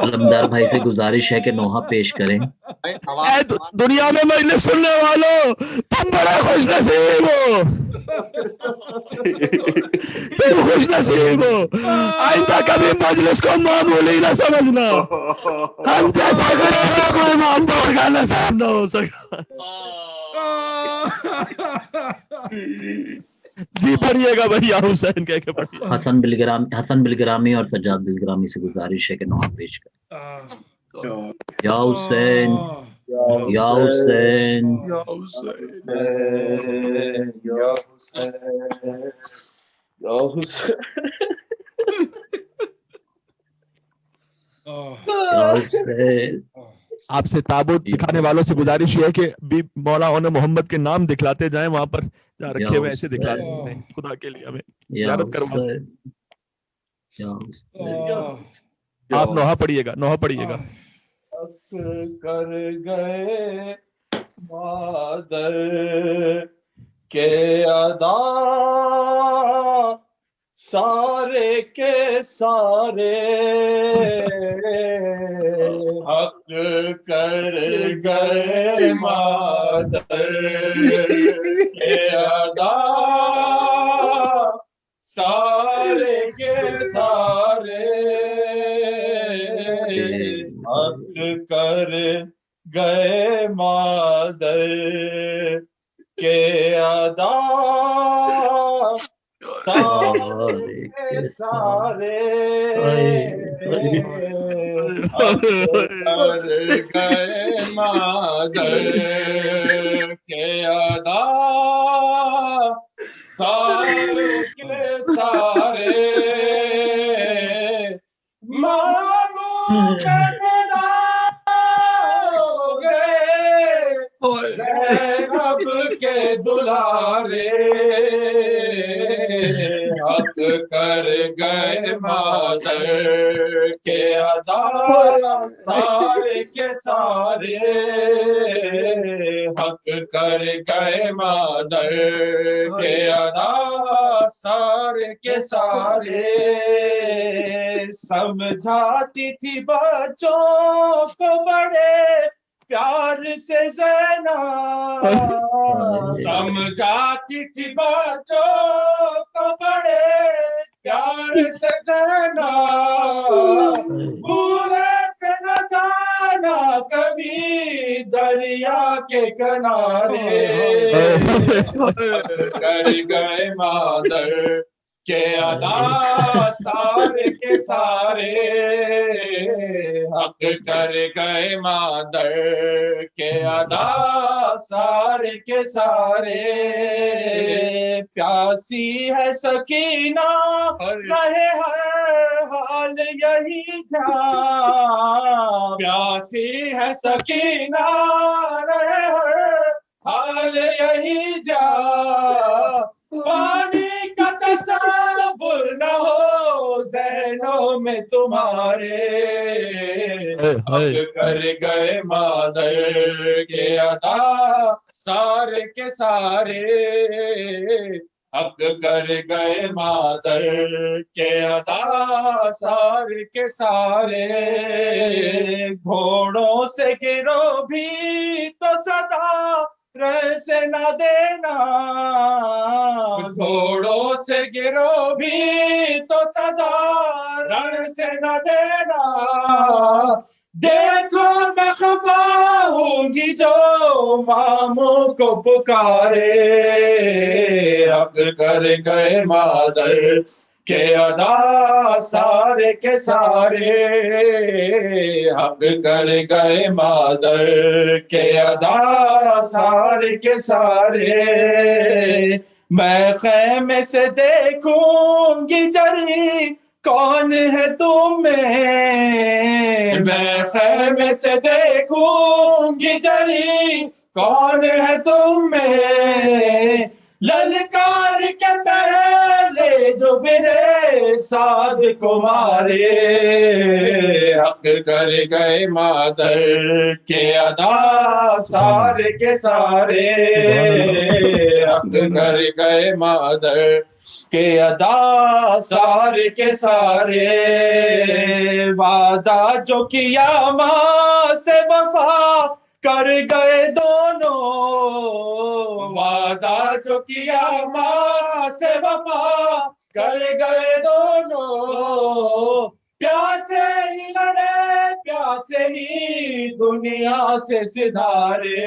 علمدار بھائی سے گزارش ہے کہ نوحہ پیش کریں. اے دنیا میں مجلس سننے والوں تم بڑے خوش نصیب ہو، تم خوش نصیب ہو. آئندہ کبھی مجلس کو معمولی نہ سمجھنا، ہم جیسے غریبوں کو امام بارگاہ نصیب نہ ہو سکا. جی پڑھیے گا بھائی یا حسین کہہ کے پڑھیے. حسن بلگرامی اور سجاد بلگرامی سے گزارش ہے کہ نوحہ پیش کریں. یا حسین یا حسین یا حسین یا حسین یا حسین. آپ سے تابوت دکھانے والوں سے گزارش یہ ہے کہ بھی مولانا محمد کے نام دکھلاتے جائیں، وہاں پر جہاں رکھے ہوئے ایسے دکھلاتے ہیں. خدا کے لیے ہمیں زیارت کروا. آپ نوحہ پڑھیے گا، نوحہ پڑھیے گا. کر گئے مادر کے ادا سارے کے سارے، حق کر گئے مادر کے ادا سارے کے سارے، حق کر گئے مادر کے ادا سارے کے سارے، حق کر گئے مادر کے ادا سارے کے سارے، مانو زینب کے دلارے، حق کر گئے مادر کے ادا سارے کے سارے، حق کر گئے مادر کے ادا سارے کے سارے. سمجھاتی تھی بچوں کو بڑے پیار سے زینب، سمجھاتی تھی بچوں کو بڑے پیار سے زینب، بھولے سے نہ جانا کبھی دریا کے کنارے، کر گئے مادر کہ ادا سارے کے سارے حق کر گئے مادر کے ادا سارے کے سارے پیاسی ہے سکینہ رہے ہر حال یہی دھیان پیاسی ہے سکینہ رہے ہر حال یہی جا پانی کا تصور نہ ہو ذہنوں میں تمہارے حق کر گئے مادر کے ادا سارے کے سارے حق کر گئے مادر کے ادا سارے کے سارے گھوڑوں سے گرو بھی تو صدا رہ سے نہ دینا گھوڑوں سے گرو بھی تو صدا رن سے نہ دینا دیکھو میں خفا ہوں گی جو ماموں کو پکارے حق کر گئے مادر کہ ادا سارے کے سارے حق کر گئے مادر کہ ادا سارے کے سارے میں خیمے سے دیکھوں گی جری کون ہے تم میں خیمے سے دیکھوں گی جری کون ہے تم للکار کے پہلے جو میرے ساتھ کو مارے حق کر گئے مادر کے ادا سارے کے سارے حق کر گئے مادر کے ادا سارے کے سارے وعدہ جو کیا ماں سے وفا کر گئے دونوں وعدہ جو کیا ماں سے وفا کر گئے دونوں پیاسے ہی لڑے پیاسے ہی دنیا سے سدھارے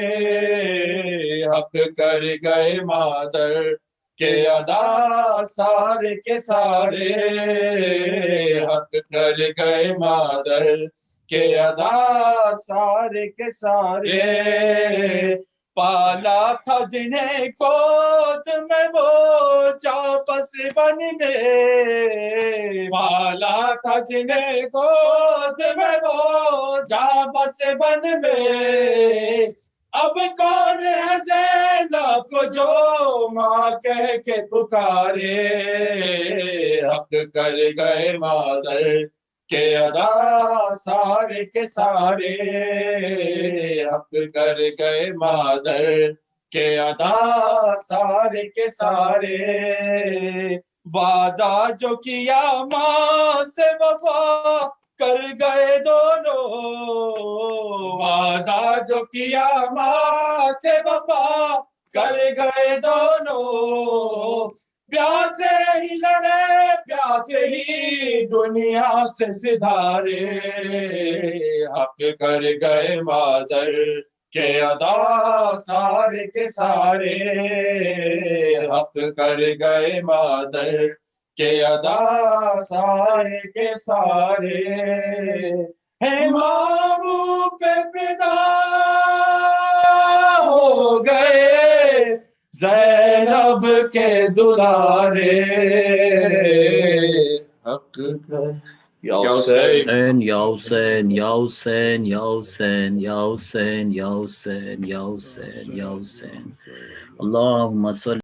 حق کر گئے مادر کہ ادا سارے کے سارے حق کر گئے مادر کہ ادا سارے کے سارے پالا تھا جنہیں گود میں وہ چاپس بن میں پالا تھا جنہیں گود میں وہ چاپس بن میں اب کون ہے زینب کو جو ماں کہہ کے پکارے حق کر گئے مادر کہ ادا سارے کے سارے حق کر گئے مادر کہ ادا سارے کے سارے وعدہ جو کیا ماں سے وفا کر گئے دونوں وعدہ جو کیا ماں سے وفا کر گئے دونوں پیاسے ہی لڑے پیاسے ہی دنیا سے سدھارے حق کر گئے مادر کہ ادا سارے کے سارے حق کر گئے مادر کہ ادا سارے کے سارے ہیں ماموں پہ فدا ہو گئے زینب کے دلارے حق کر یا حسین یا حسین یا حسین یا حسین یا حسین یا حسین یا حسین یا حسین اللہم صلی